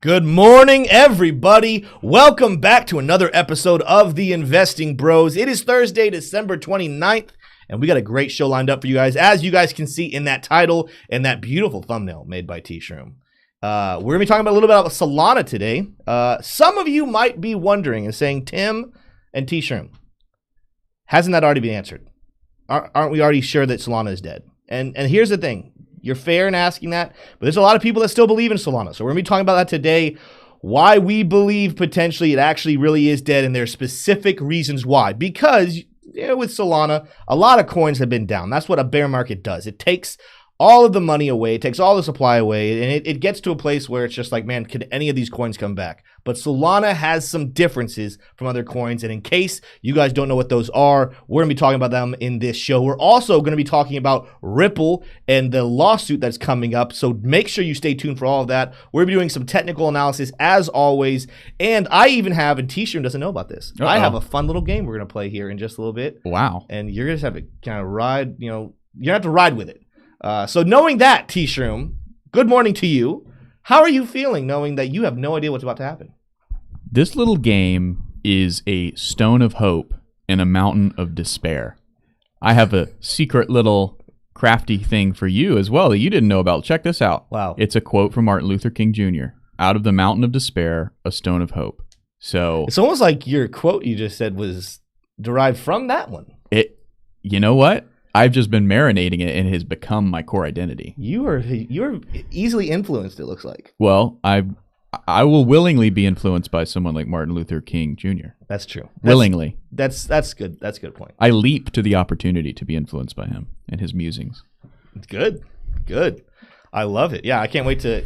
Good morning, everybody. Welcome back to another episode of The Investing Bros. It is Thursday, December 29th, and we got a great show lined up for you guys, as you guys can see in that title and that beautiful thumbnail made by T-Shroom. We're going to be talking about a little bit about Solana today. Some of you might be wondering and saying, Tim and T-Shroom, hasn't that already been answered? Aren't we already sure that Solana is dead? And here's the thing. You're fair in asking that, but there's a lot of people that still believe in Solana. So we're going to be talking about that today, why we believe potentially it actually really is dead, and there's specific reasons why. Because with Solana, a lot of coins have been down. That's what a bear market does. It takes all of the money away, it takes all the supply away, and it gets to a place where it's just like, man, could any of these coins come back? But Solana has some differences from other coins, and in case you guys don't know what those are, we're going to be talking about them in this show. We're also going to be talking about Ripple and the lawsuit that's coming up, so make sure you stay tuned for all of that. We're going to be doing some technical analysis as always, and I even have, and T-Shroom doesn't know about this, I have a fun little game we're going to play here in just a little bit. Wow. And you're going to have to kind of ride, you're going to have to ride with it. So knowing that, T-Shroom, good morning to you. How are you feeling knowing that you have no idea what's about to happen? This little game is a stone of hope and a mountain of despair. I have a secret little crafty thing for you as well that you didn't know about. Check this out. Wow. It's a quote from Martin Luther King Jr. Out of the mountain of despair, a stone of hope. So it's almost like your quote you just said was derived from that one. You know what? I've just been marinating it, and it has become my core identity. You're easily influenced, it looks like. Well, I will willingly be influenced by someone like Martin Luther King Jr. That's true. Willingly. That's good. That's a good point. I leap to the opportunity to be influenced by him and his musings. Good. I love it. Yeah, I can't wait to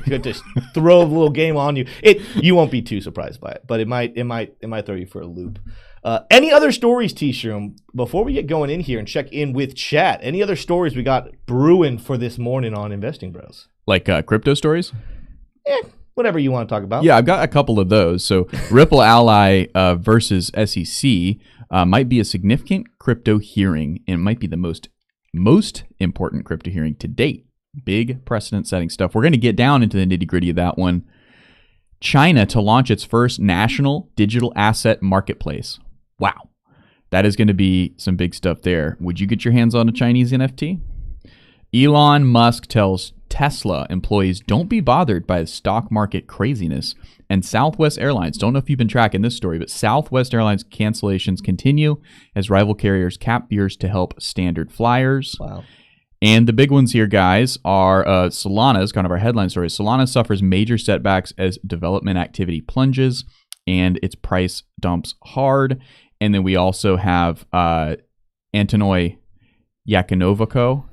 throw a little game on you. You won't be too surprised by it, but it might throw you for a loop. Any other stories, T-Shroom, before we get going in here and check in with chat? Any other stories we got brewing for this morning on Investing Bros? Like crypto stories? Whatever you want to talk about. Yeah, I've got a couple of those. So Ripple Ally versus SEC might be a significant crypto hearing, and might be the most important crypto hearing to date. Big precedent-setting stuff. We're going to get down into the nitty-gritty of that one. China to launch its first national digital asset marketplace. Wow. That is going to be some big stuff there. Would you get your hands on a Chinese NFT? Elon Musk tells Tesla employees don't be bothered by the stock market craziness. And Southwest Airlines, don't know if you've been tracking this story, but Southwest Airlines cancellations continue as rival carriers cap fares to help standard flyers. Wow. And the big ones here, guys, are Solana's kind of our headline story. Solana suffers major setbacks as development activity plunges and its price dumps hard. And then we also have Antonoy Yakunovico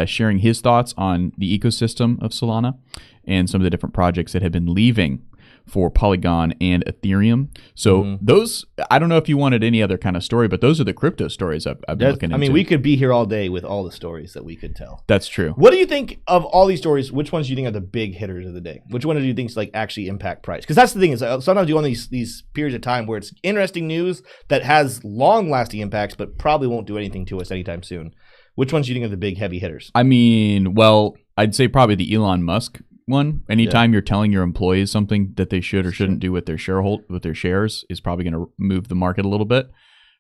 sharing his thoughts on the ecosystem of Solana and some of the different projects that have been leaving for Polygon and Ethereum. So those, I don't know if you wanted any other kind of story, but those are the crypto stories I've been looking into. I mean, we could be here all day with all the stories that we could tell. That's true. What do you think of all these stories? Which ones do you think are the big hitters of the day? Which one do you think like actually impact price? Because that's the thing is sometimes you want these periods of time where it's interesting news that has long-lasting impacts, but probably won't do anything to us anytime soon. Which ones do you think are the big heavy hitters? I mean, well, I'd say probably the Elon Musk one. Anytime you're telling your employees something that they should or shouldn't do with their shares is probably going to move the market a little bit.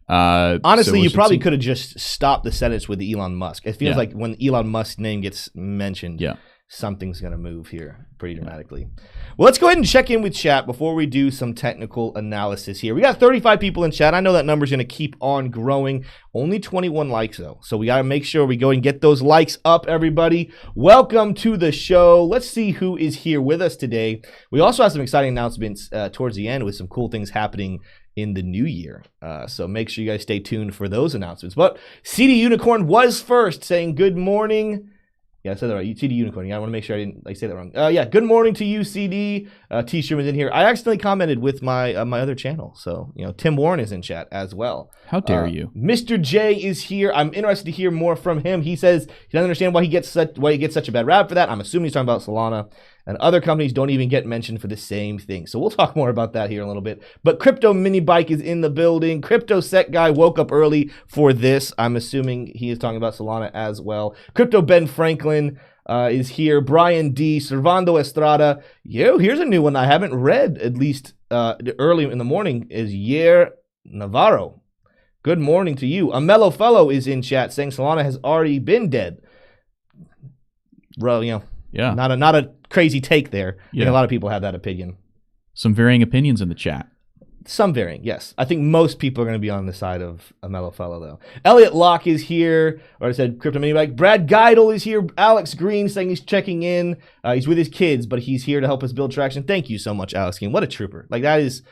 Honestly, you probably could have just stopped the sentence with the Elon Musk. It feels like when Elon Musk's name gets mentioned, something's going to move here pretty dramatically. Well, let's go ahead and check in with chat before we do some technical analysis here. We got 35 people in chat. I know that number's going to keep on growing. Only 21 likes, though. So we got to make sure we go and get those likes up, everybody. Welcome to the show. Let's see who is here with us today. We also have some exciting announcements towards the end with some cool things happening in the new year. So make sure you guys stay tuned for those announcements. But CD Unicorn was first, saying good morning. Yeah, I said that right. CD Unicorn. Yeah, I want to make sure I didn't say that wrong. Yeah, good morning to you, CD. T-Shroom is in here. I accidentally commented with my my other channel. So, Tim Warren is in chat as well. How dare you? Mr. J is here. I'm interested to hear more from him. He says he doesn't understand why he gets such a bad rap for that. I'm assuming he's talking about Solana. And other companies don't even get mentioned for the same thing. So we'll talk more about that here in a little bit. But Crypto Mini Bike is in the building. Crypto Set Guy woke up early for this. I'm assuming he is talking about Solana as well. Crypto Ben Franklin. is here. Brian D. Servando Estrada. Yo, here's a new one I haven't read, at least early in the morning, is Yer Navarro. Good morning to you. A mellow fellow is in chat saying Solana has already been dead. Bro, yeah, not a crazy take there. Yeah. I think a lot of people have that opinion. Some varying opinions in the chat. Some varying, yes. I think most people are going to be on the side of a mellow fellow, though. Elliot Locke is here. Or I said Crypto Mini Bike. Brad Geidel is here. Alex Green saying he's checking in. He's with his kids, but he's here to help us build traction. Thank you so much, Alex Green. What a trooper. Like, that is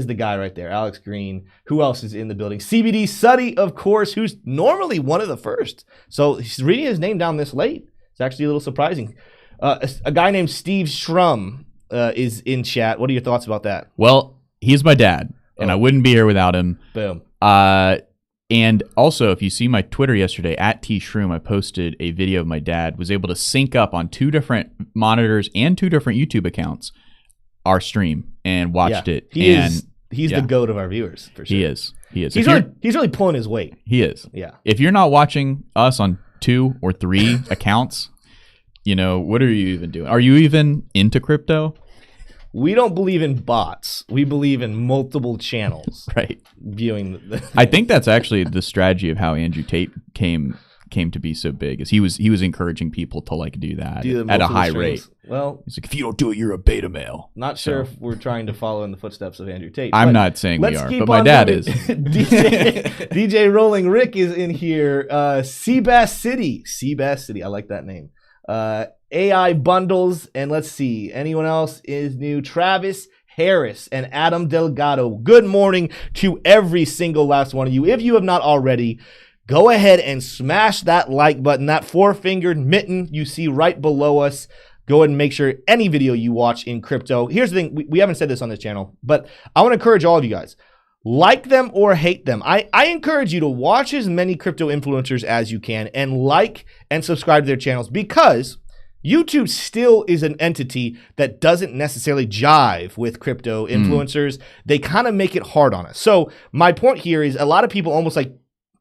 the guy right there, Alex Green. Who else is in the building? CBD Suddy, of course, who's normally one of the first. So he's reading his name down this late. It's actually a little surprising. A guy named Steve Shrum is in chat. What are your thoughts about that? Well, he's my dad, and I wouldn't be here without him. Boom. And also, if you see my Twitter yesterday, at tshroom, I posted a video of my dad was able to sync up on 2 different monitors and 2 different YouTube accounts our stream and watched it. He's the GOAT of our viewers, for sure. He is. He's really pulling his weight. He is. Yeah. If you're not watching us on 2 or 3 accounts, what are you even doing? Are you even into crypto? We don't believe in bots. We believe in multiple channels. Right. Viewing I think that's actually the strategy of how Andrew Tate came to be so big, is he was encouraging people to do that at a high rate. Well, he's like, if you don't do it, you're a beta male. Not sure if we're trying to follow in the footsteps of Andrew Tate. I'm not saying we are, but my dad is. DJ Rolling Rick is in here. Seabass City. I like that name. AI Bundles, and let's see, anyone else is new? Travis Harris and Adam Delgado. Good morning to every single last one of you. If you have not already, go ahead and smash that like button, that 4-fingered mitten you see right below us. Go ahead and make sure any video you watch in crypto. Here's the thing, we haven't said this on this channel, but I want to encourage all of you guys. Like them or hate them. I encourage you to watch as many crypto influencers as you can and like and subscribe to their channels, because YouTube still is an entity that doesn't necessarily jive with crypto influencers. They kind of make it hard on us. So my point here is a lot of people almost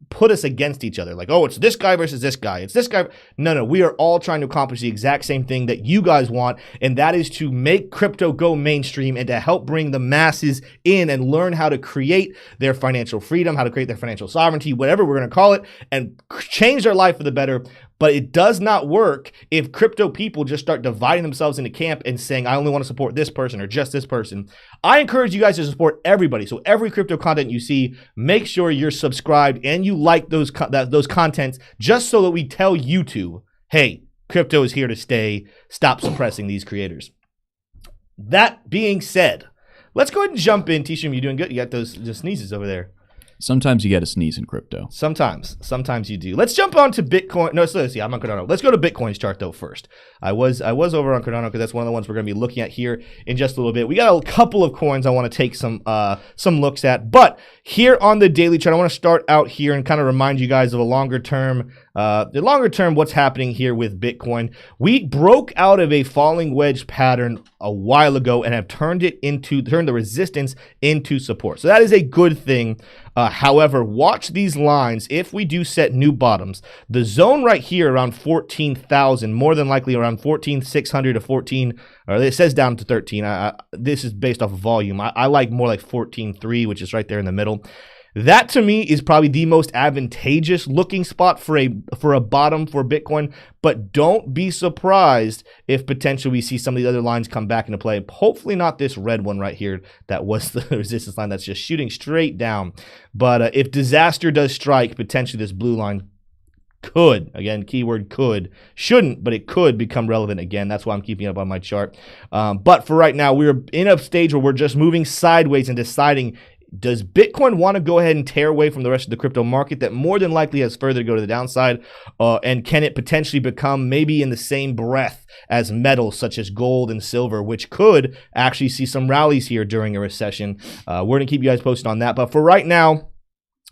put us against each other. Like, oh, it's this guy versus this guy. It's this guy. No. We are all trying to accomplish the exact same thing that you guys want, and that is to make crypto go mainstream and to help bring the masses in and learn how to create their financial freedom, how to create their financial sovereignty, whatever we're going to call it, and change their life for the better. But it does not work if crypto people just start dividing themselves into camp and saying, I only want to support this person or just this person. I encourage you guys to support everybody. So every crypto content you see, make sure you're subscribed and you like those contents, just so that we tell YouTube, hey, crypto is here to stay. Stop suppressing these creators. That being said, let's go ahead and jump in. T-Shroom, you doing good? You got those sneezes over there. Sometimes you get a sneeze in crypto. Sometimes you do. Let's jump on to Bitcoin. No, so let's see. I'm on Cardano. Let's go to Bitcoin's chart though first. I was over on Cardano because that's one of the ones we're going to be looking at here in just a little bit. We got a couple of coins I want to take some looks at, but here on the daily chart, I want to start out here and kind of remind you guys of a longer term what's happening here with Bitcoin. We broke out of a falling wedge pattern a while ago and have turned the resistance into support. So that is a good thing. However, watch these lines. If we do set new bottoms, the zone right here around 14,000, more than likely around 14,600 to 14, or it says down to 13. This is based off of volume. I like more like 14.3, which is right there in the middle. That to me is probably the most advantageous looking spot for a bottom for Bitcoin, but don't be surprised if potentially we see some of the other lines come back into play. Hopefully not this red one right here that was the resistance line that's just shooting straight down. But if disaster does strike, potentially this blue line could, again, keyword could, shouldn't, but it could become relevant again. That's why I'm keeping it up on my chart. But for right now, we're in a stage where we're just moving sideways and deciding, does Bitcoin want to go ahead and tear away from the rest of the crypto market that more than likely has further to go to the downside? And can it potentially become maybe in the same breath as metals such as gold and silver, which could actually see some rallies here during a recession? We're going to keep you guys posted on that. But for right now,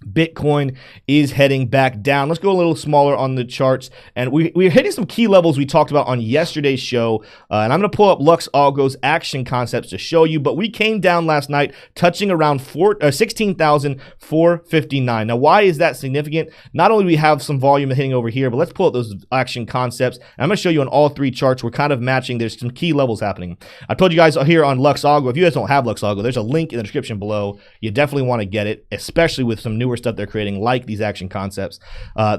Bitcoin is heading back down. Let's go a little smaller on the charts. And we're hitting some key levels we talked about on yesterday's show. And I'm going to pull up Lux Algo's action concepts to show you. But we came down last night touching around 16,459. Now, why is that significant? Not only do we have some volume hitting over here, but let's pull up those action concepts. And I'm going to show you on all three charts. We're kind of matching. There's some key levels happening. I told you guys here on Lux Algo, if you guys don't have Lux Algo, there's a link in the description below. You definitely want to get it, especially with some newer stuff they're creating like these action concepts.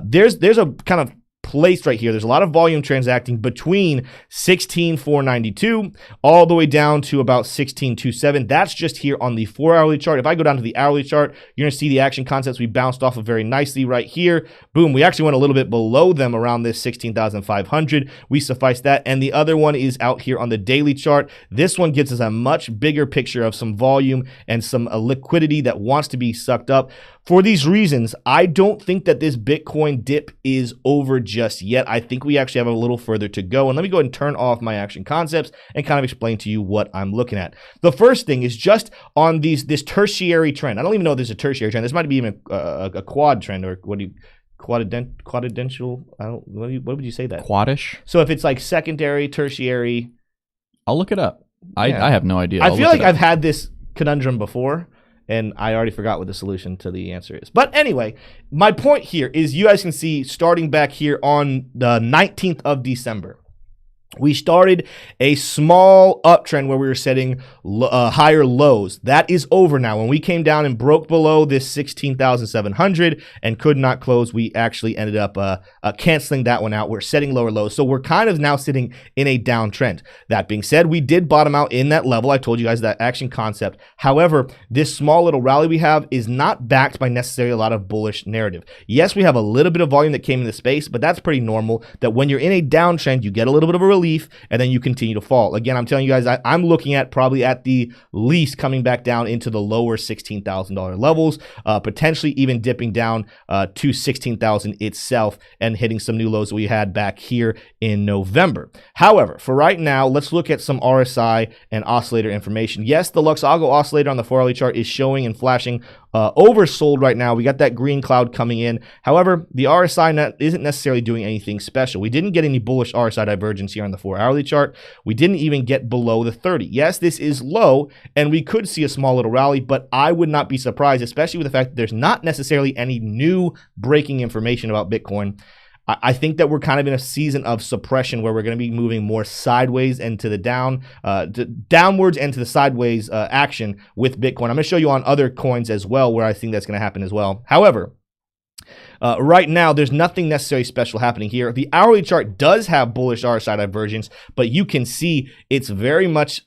There's a kind of place right here. There's a lot of volume transacting between 16,492 all the way down to about 16,207. That's just here on the 4-hourly chart. If I go down to the hourly chart, you're going to see the action concepts we bounced off of very nicely right here. Boom, we actually went a little bit below them around this 16,500. We suffice that. And the other one is out here on the daily chart. This one gives us a much bigger picture of some volume and some liquidity that wants to be sucked up. For these reasons, I don't think that this Bitcoin dip is over just yet. I think we actually have a little further to go. And let me go ahead and turn off my action concepts and kind of explain to you what I'm looking at. The first thing is just on this tertiary trend. I don't even know if there's a tertiary trend. This might be even a quad trend, or what do you... quadidential? What would you say that? Quadish. So if it's like secondary, tertiary... I'll look it up. I have no idea. I feel like I've had this conundrum before, and I already forgot what the solution to the answer is. But anyway, my point here is you guys can see starting back here on the 19th of December, we started a small uptrend where we were setting higher lows. That is over now. When we came down and broke below this 16,700 and could not close, we actually ended up canceling that one out. We're setting lower lows. So we're kind of now sitting in a downtrend. That being said, we did bottom out in that level. I told you guys that action concept. However, this small little rally we have is not backed by necessarily a lot of bullish narrative. Yes, we have a little bit of volume that came into space, but that's pretty normal that when you're in a downtrend, you get a little bit of a relief and then you continue to fall. Again, I'm telling you guys, I'm looking at probably at the least coming back down into the lower $16,000 levels, potentially even dipping down to 16,000 itself and hitting some new lows that we had back here in November. However, for right now, let's look at some RSI and oscillator information. Yes, the Lux Algo oscillator on the 4-hourly chart is showing and flashing oversold right now. We got that green cloud coming in. However, the RSI isn't necessarily doing anything special. We didn't get any bullish RSI divergence here on the 4-hourly chart. We didn't even get below the 30. Yes, this is low, and we could see a small little rally, but I would not be surprised, especially with the fact that there's not necessarily any new breaking information about Bitcoin. I think that we're kind of in a season of suppression where we're going to be moving more sideways and to the downwards and to the sideways action with Bitcoin. I'm going to show you on other coins as well where I think that's going to happen as well. However, right now, there's nothing necessarily special happening here. The hourly chart does have bullish RSI divergence, but you can see it's very much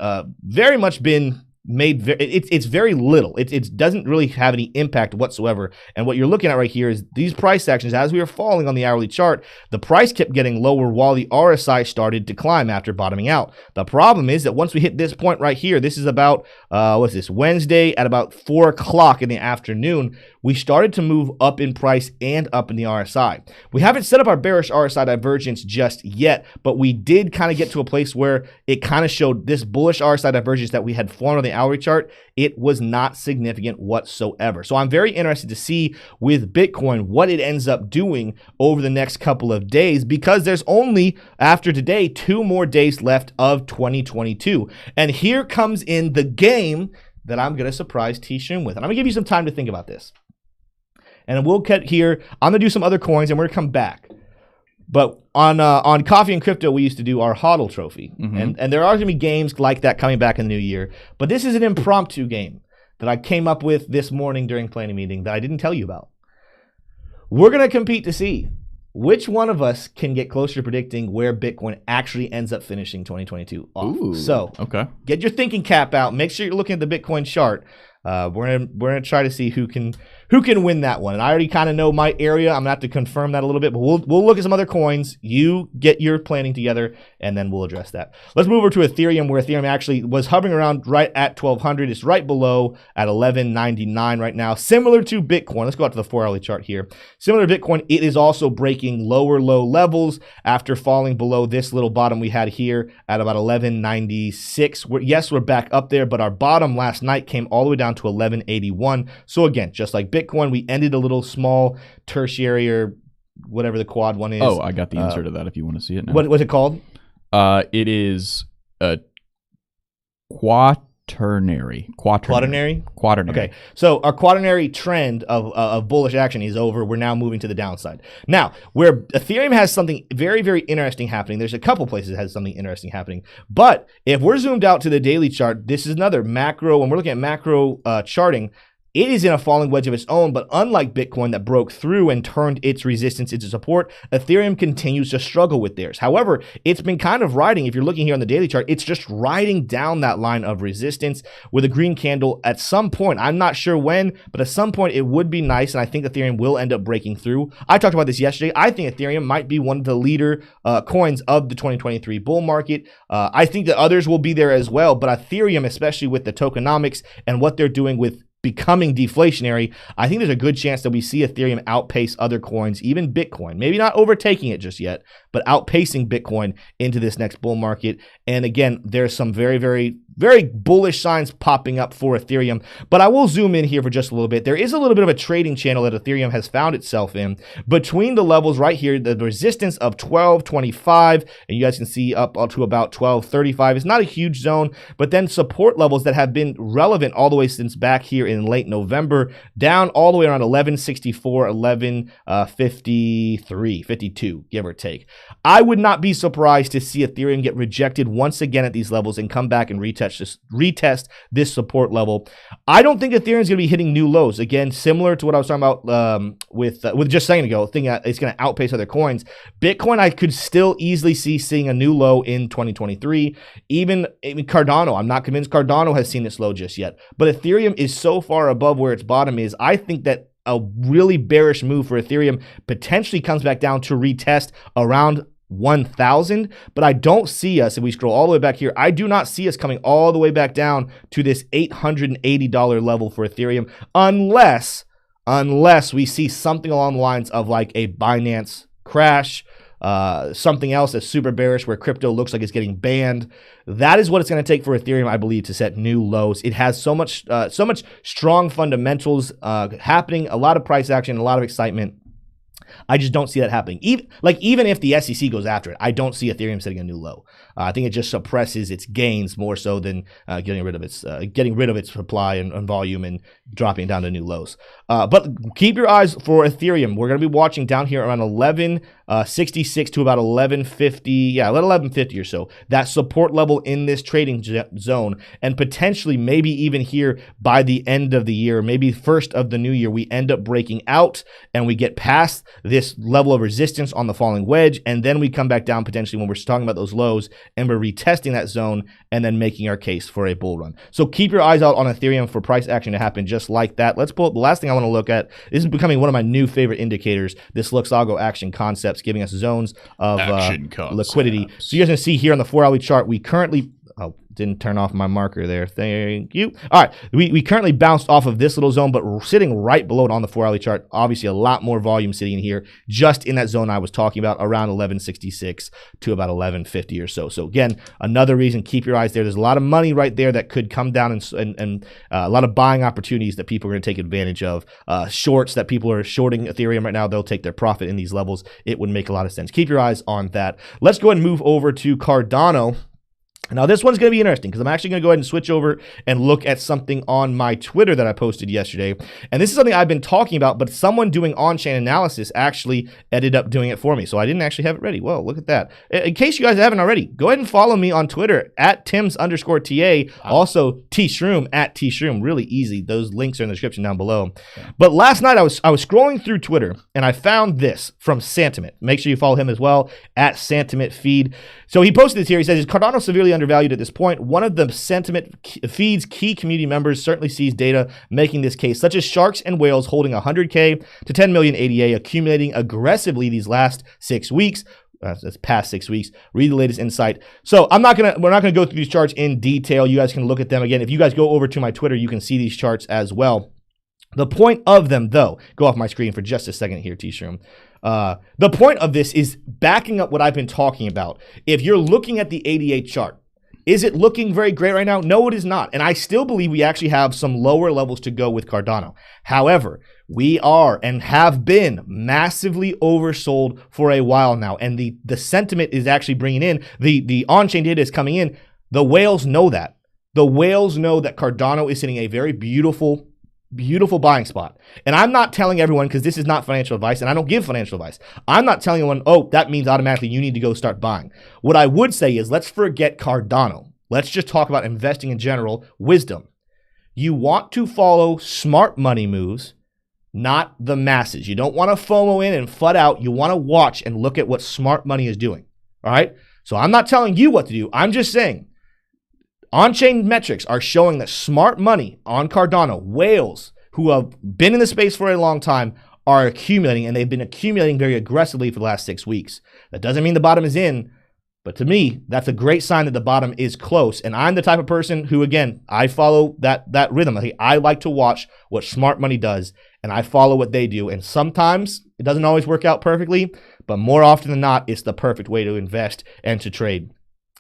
been made. It's very little. It doesn't really have any impact whatsoever. And what you're looking at right here is these price actions. As we were falling on the hourly chart, the price kept getting lower while the RSI started to climb after bottoming out. The problem is that once we hit this point right here, this is about what's this, Wednesday at about 4 o'clock in the afternoon, we started to move up in price and up in the RSI. We haven't set up our bearish RSI divergence just yet, but we did kind of get to a place where it kind of showed this bullish RSI divergence that we had formed on the hourly chart. It was not significant whatsoever. So I'm very interested to see with Bitcoin what it ends up doing over the next couple of days, because there's only, after today, 2 more days left of 2022. And here comes in the game that I'm going to surprise T-Shroom with. And I'm going to give you some time to think about this. And we'll cut here. I'm going to do some other coins and we're going to come back. But on Coffee and Crypto, we used to do our HODL trophy. Mm-hmm. And there are going to be games like that coming back in the new year. But this is an impromptu game that I came up with this morning during planning meeting that I didn't tell you about. We're going to compete to see which one of us can get closer to predicting where Bitcoin actually ends up finishing 2022 off. Ooh, so okay, get your thinking cap out. Make sure you're looking at the Bitcoin chart. We're gonna try to see who can win that one. And I already kind of know my area. I'm gonna have to confirm that a little bit, but we'll look at some other coins. You get your planning together, and then we'll address that. Let's move over to Ethereum, where Ethereum actually was hovering around right at 1,200. It's right below at 1199 right now. Similar to Bitcoin. Let's go out to the 4-hourly chart here. Similar to Bitcoin, it is also breaking lower low levels after falling below this little bottom we had here at about 1196. Yes, we're back up there, but our bottom last night came all the way down to 1181. So again, just like Bitcoin, we ended a little small tertiary or whatever the quad one is. Oh, I got the insert of that if you want to see it now. What was it called? It is a quaternary. Quaternary? Quaternary. Okay, so our quaternary trend of bullish action is over. We're now moving to the downside. Now, where Ethereum has something very, very interesting happening, there's a couple places that has something interesting happening. But if we're zoomed out to the daily chart, this is another macro, when we're looking at macro charting, it is in a falling wedge of its own, but unlike Bitcoin that broke through and turned its resistance into support, Ethereum continues to struggle with theirs. However, it's been kind of riding, if you're looking here on the daily chart, it's just riding down that line of resistance with a green candle at some point. I'm not sure when, but at some point it would be nice, and I think Ethereum will end up breaking through. I talked about this yesterday. I think Ethereum might be one of the leader coins of the 2023 bull market. I think that others will be there as well, but Ethereum, especially with the tokenomics and what they're doing with becoming deflationary, I think there's a good chance that we see Ethereum outpace other coins, even Bitcoin. Maybe not overtaking it just yet, but outpacing Bitcoin into this next bull market. And again, there's some very, very, very bullish signs popping up for Ethereum. But I will zoom in here for just a little bit. There is a little bit of a trading channel that Ethereum has found itself in between the levels right here, the resistance of 1225, and you guys can see up to about 1235. It's not a huge zone, but then support levels that have been relevant all the way since back here in late November, down all the way around 1164, 1153, 52, give or take. I would not be surprised to see Ethereum get rejected once again at these levels and come back and retest this support level. I don't think Ethereum is going to be hitting new lows. Again, similar to what I was talking about with just a second ago, thinking it's going to outpace other coins. Bitcoin, I could still easily see seeing a new low in 2023. Even Cardano, I'm not convinced Cardano has seen its low just yet. But Ethereum is so far above where its bottom is. I think that a really bearish move for Ethereum potentially comes back down to retest around 1,000, but I don't see us, if we scroll all the way back here, I do not see us coming all the way back down to this $880 level for Ethereum unless we see something along the lines of like a Binance crash, something else that's super bearish where crypto looks like it's getting banned. That is what it's going to take for Ethereum, I believe, to set new lows. It has so much strong fundamentals happening, a lot of price action, a lot of excitement. I just don't see that happening. Even if the SEC goes after it, I don't see Ethereum setting a new low. I think it just suppresses its gains more so than getting rid of its supply and volume and dropping it down to new lows. But keep your eyes for Ethereum. We're going to be watching down here around 1166 to about 1150. Yeah, 1150 or so. That support level in this trading zone, and potentially maybe even here by the end of the year, maybe first of the new year, we end up breaking out and we get past this level of resistance on the falling wedge, and then we come back down potentially when we're talking about those lows, and we're retesting that zone and then making our case for a bull run. So keep your eyes out on Ethereum for price action to happen just like that. Let's pull up the last thing I want to look at. This is becoming one of my new favorite indicators, this Luxago action concepts, giving us zones of liquidity. So you're going to see here on the 4-hourly chart, we currently didn't turn off my marker there. Thank you. All right. We currently bounced off of this little zone, but we're sitting right below it on the 4-hourly chart. Obviously, a lot more volume sitting in here, just in that zone I was talking about, around 1166 to about 1150 or so. So again, another reason, keep your eyes there. There's a lot of money right there that could come down, and a lot of buying opportunities that people are going to take advantage of. Shorts that people are shorting Ethereum right now, they'll take their profit in these levels. It would make a lot of sense. Keep your eyes on that. Let's go ahead and move over to Cardano. Now, this one's going to be interesting because I'm actually going to go ahead and switch over and look at something on my Twitter that I posted yesterday. And this is something I've been talking about, but someone doing on-chain analysis actually ended up doing it for me. So I didn't actually have it ready. Whoa, look at that. In case you guys haven't already, go ahead and follow me on Twitter at Tims_TA. Also, T-Shroom at T-Shroom. Really easy. Those links are in the description down below. But last night I was scrolling through Twitter and I found this from Santiment. Make sure you follow him as well at Santiment Feed. So he posted this here. He says, is Cardano severely undervalued at this point? One of the Sentiment Feed's key community members certainly sees data making this case, such as sharks and whales holding 100K to 10 million ADA, accumulating aggressively these last 6 weeks. That's past 6 weeks. Read the latest insight. So we're not gonna go through these charts in detail. You guys can look at them again. If you guys go over to my Twitter, you can see these charts as well. The point of them, though, go off my screen for just a second here, T-Shroom. The point of this is backing up what I've been talking about. If you're looking at the ADA chart, Is it looking very great right now? No, it is not. And I still believe we actually have some lower levels to go with Cardano. However, we are and have been massively oversold for a while now. And the sentiment is actually bringing in, the on-chain data is coming in. The whales know that. The whales know that Cardano is sitting a very beautiful buying spot. And I'm not telling everyone, because this is not financial advice, and I don't give financial advice. I'm not telling anyone, oh, that means automatically you need to go start buying. What I would say is, let's forget Cardano. Let's just talk about investing in general, wisdom. You want to follow smart money moves, not the masses. You don't want to FOMO in and FUD out. You want to watch and look at what smart money is doing. All right? So I'm not telling you what to do. I'm just saying, on-chain metrics are showing that smart money on Cardano, whales who have been in the space for a long time, are accumulating, and they've been accumulating very aggressively for the last 6 weeks. That doesn't mean the bottom is in, but to me, that's a great sign that the bottom is close. And I'm the type of person who, again, I follow that rhythm. I like to watch what smart money does, and I follow what they do. And sometimes it doesn't always work out perfectly, but more often than not, it's the perfect way to invest and to trade.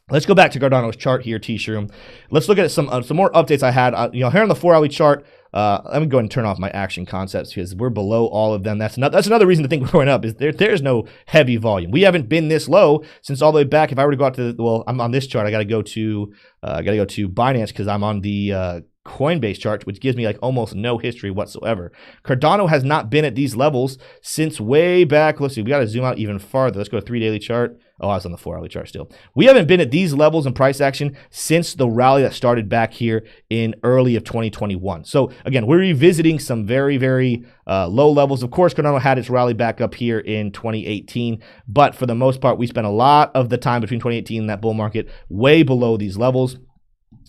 Let's go back to Cardano's chart here, T-Shroom. Let's look at some more updates I had. Here on the 4-hourly chart, let me go ahead and turn off my action concepts because we're below all of them. That's another reason to think we're going up, is there's no heavy volume. We haven't been this low since all the way back. If I were to go out to, well, I'm on this chart. I got to go to Binance because I'm on the Coinbase chart, which gives me like almost no history whatsoever. Cardano has not been at these levels since way back. Let's see, we got to zoom out even farther. Let's go to 3-daily chart. Oh, I was on the 4-hourly chart still. We haven't been at these levels in price action since the rally that started back here in early of 2021. So again, we're revisiting some very, very low levels. Of course, Cardano had its rally back up here in 2018, but for the most part, we spent a lot of the time between 2018 and that bull market way below these levels.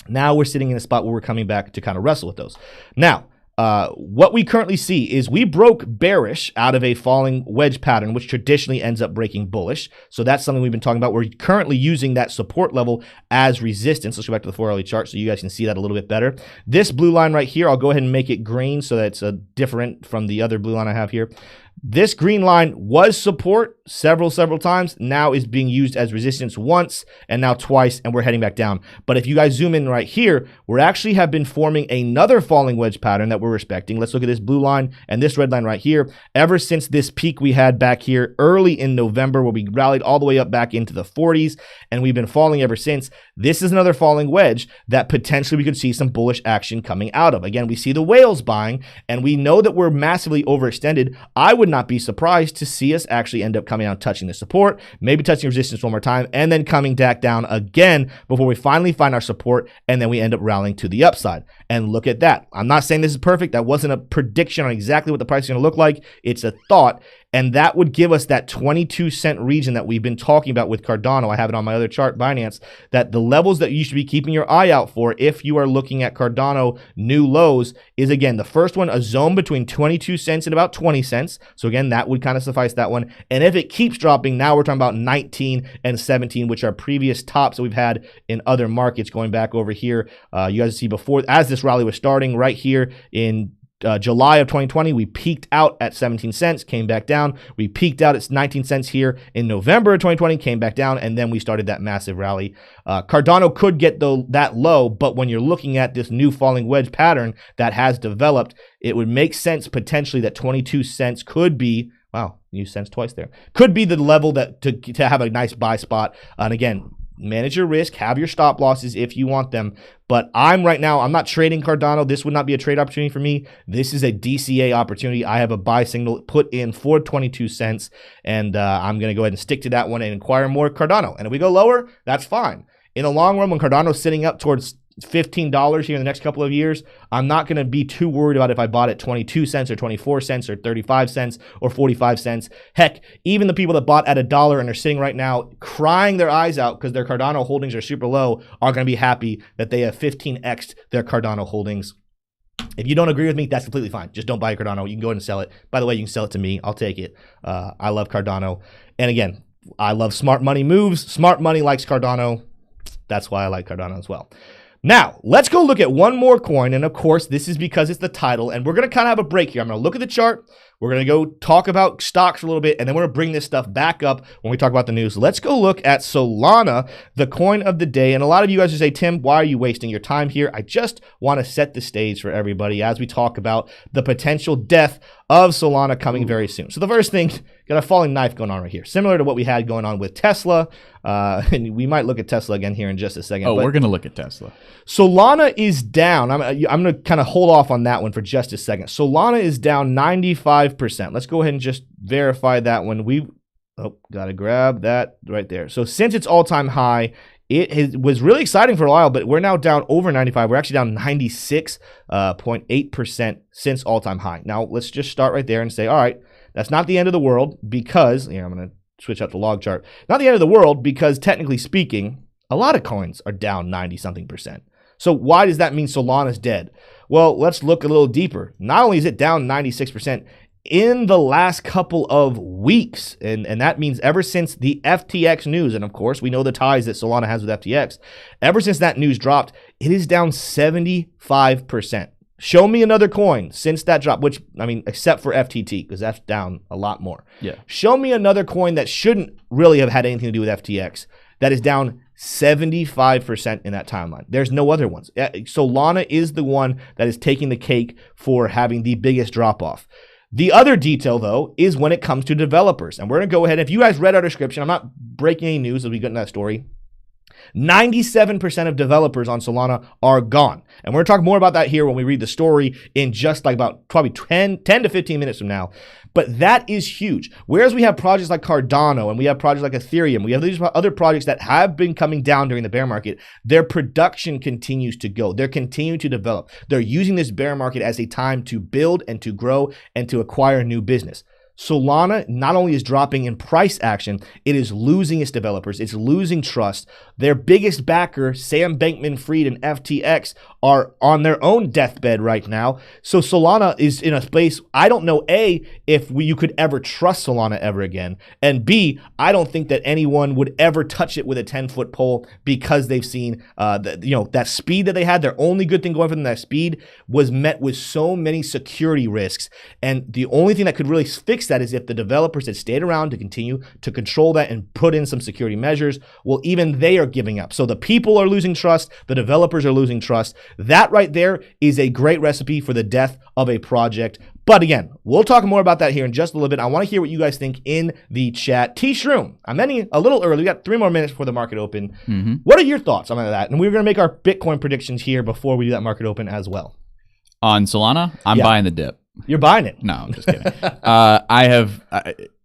Now we're sitting in a spot where we're coming back to kind of wrestle with those. Now, what we currently see is we broke bearish out of a falling wedge pattern, which traditionally ends up breaking bullish. So that's something we've been talking about. We're currently using that support level as resistance. Let's go back to the 4-hourly chart so you guys can see that a little bit better. This blue line right here, I'll go ahead and make it green so that it's different from the other blue line I have here. This green line was support several times, now is being used as resistance once and now twice, and we're heading back down. But if you guys zoom in right here, we actually have been forming another falling wedge pattern that we're respecting. Let's look at this blue line and this red line right here. Ever since this peak we had back here early in November, where we rallied all the way up back into the 40s, and we've been falling ever since. This is another falling wedge that potentially we could see some bullish action coming out of. Again, we see the whales buying, and we know that we're massively overextended. I would not be surprised to see us actually end up coming out touching the support, maybe touching resistance one more time, and then coming back down again before we finally find our support, and then we end up rallying to the upside. And look at that. I'm not saying this is perfect. That wasn't a prediction on exactly what the price is going to look like. It's a thought. And that would give us that 22-cent region that we've been talking about with Cardano. I have it on my other chart, Binance, that the levels that you should be keeping your eye out for if you are looking at Cardano new lows is, again, the first one, a zone between 22 cents and about 20 cents. So again, that would kind of suffice that one. And if it keeps dropping, now we're talking about 19 and 17, which are previous tops that we've had in other markets going back over here. You guys see before, as this rally was starting right here in July of 2020, we peaked out at 17 cents, came back down. We peaked out at 19 cents here in November of 2020, came back down, and then we started that massive rally. Cardano could get that low, but when you're looking at this new falling wedge pattern that has developed, it would make sense potentially that 22 cents could be, wow, you cents twice there, could be the level that to have a nice buy spot. And again, manage your risk, have your stop losses if you want them. But I'm not trading Cardano. This would not be a trade opportunity for me. This is a DCA opportunity. I have a buy signal put in for 22 cents, and I'm going to go ahead and stick to that one and inquire more Cardano. And if we go lower, that's fine. In the long run, when Cardano's sitting up towards $15 here in the next couple of years, I'm not going to be too worried about if I bought at 22 cents or 24 cents or 35 cents or 45 cents. Heck, even the people that bought at $1 and are sitting right now crying their eyes out because their Cardano holdings are super low are going to be happy that they have 15x'd their Cardano holdings. If you don't agree with me, that's completely fine. Just don't buy Cardano. You can go ahead and sell it. By the way, you can sell it to me. I'll take it. I love Cardano. And again, I love smart money moves. Smart money likes Cardano. That's why I like Cardano as well. Now, let's go look at one more coin, and of course, this is because it's the title, and we're going to kind of have a break here. I'm going to look at the chart. We're going to go talk about stocks for a little bit, and then we're going to bring this stuff back up when we talk about the news. Let's go look at Solana, the coin of the day. And a lot of you guys will say, Tim, why are you wasting your time here? I just want to set the stage for everybody as we talk about the potential death of Solana coming very soon. So the first thing, got a falling knife going on right here, similar to what we had going on with Tesla. And we might look at Tesla again here in just a second. Oh, we're going to look at Tesla. Solana is down. I'm going to kind of hold off on that one for just a second. Solana is down 95%. Let's go ahead and just verify that one. Got to grab that right there. So since its all-time high, was really exciting for a while, but we're now down over 95. We're actually down 96.8% since all-time high. Now, let's just start right there and say, all right, that's not the end of the world because, I'm going to switch out the log chart. Not the end of the world because technically speaking, a lot of coins are down 90-something%. So why does that mean Solana's dead? Well, let's look a little deeper. Not only is it down 96%, in the last couple of weeks, and that means ever since the FTX news, and of course we know the ties that Solana has with FTX, ever since that news dropped, it is down 75%. Show me another coin since that drop, which, except for FTT, because that's down a lot more. Yeah. Show me another coin that shouldn't really have had anything to do with FTX that is down 75% in that timeline. There's no other ones. Solana is the one that is taking the cake for having the biggest drop-off. The other detail, though, is when it comes to developers. And we're going to go ahead. If you guys read our description, I'm not breaking any news as we get into that story. 97% of developers on Solana are gone. And we're going to talk more about that here when we read the story in just like about probably 10 to 15 minutes from now. But that is huge. Whereas we have projects like Cardano and we have projects like Ethereum, we have these other projects that have been coming down during the bear market, their production continues to go. They're continuing to develop. They're using this bear market as a time to build and to grow and to acquire new business. Solana not only is dropping in price action, it is losing its developers. It's losing trust. Their biggest backer, Sam Bankman-Fried and FTX, are on their own deathbed right now. So Solana is in a space, I don't know, A, if you could ever trust Solana ever again. And B, I don't think that anyone would ever touch it with a 10-foot pole because they've seen that speed that they had. Their only good thing going for them, that speed, was met with so many security risks. And the only thing that could really fix that is if the developers had stayed around to continue to control that and put in some security measures. Well, even they are giving up. So the people are losing trust. The developers are losing trust. That right there is a great recipe for the death of a project. But again, we'll talk more about that here in just a little bit. I want to hear what you guys think in the chat. T-Shroom, I'm ending a little early. We got 3 more minutes before the market open. Mm-hmm. What are your thoughts on that? And we're going to make our Bitcoin predictions here before we do that market open as well. On Solana, I'm buying the dip. You're buying it? No, I'm just kidding.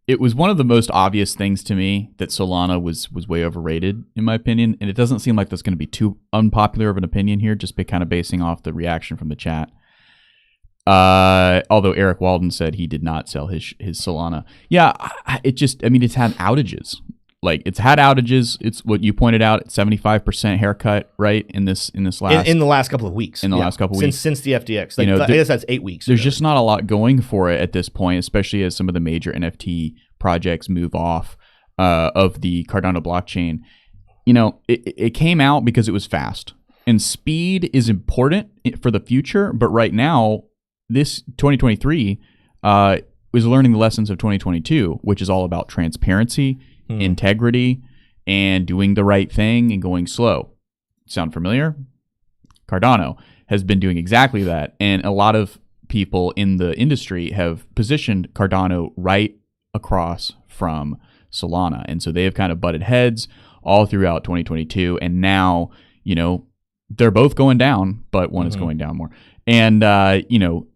It was one of the most obvious things to me that Solana was way overrated, in my opinion. And it doesn't seem like that's going to be too unpopular of an opinion here, just kind of basing off the reaction from the chat. Although Eric Walden said he did not sell his Solana. Yeah, it's had outages. It's had outages. It's what you pointed out, 75% haircut, right? In the last couple of weeks. Since the FTX. I guess that's 8 weeks. There's just not a lot going for it at this point, especially as some of the major NFT projects move off of the Cardano blockchain. It came out because it was fast. And speed is important for the future, but right now, this 2023 is learning the lessons of 2022, which is all about transparency, integrity, and doing the right thing and going slow. Sound familiar? Cardano has been doing exactly that, and a lot of people in the industry have positioned Cardano right across from Solana, and so they have kind of butted heads all throughout 2022, and now they're both going down, but one is going down more, and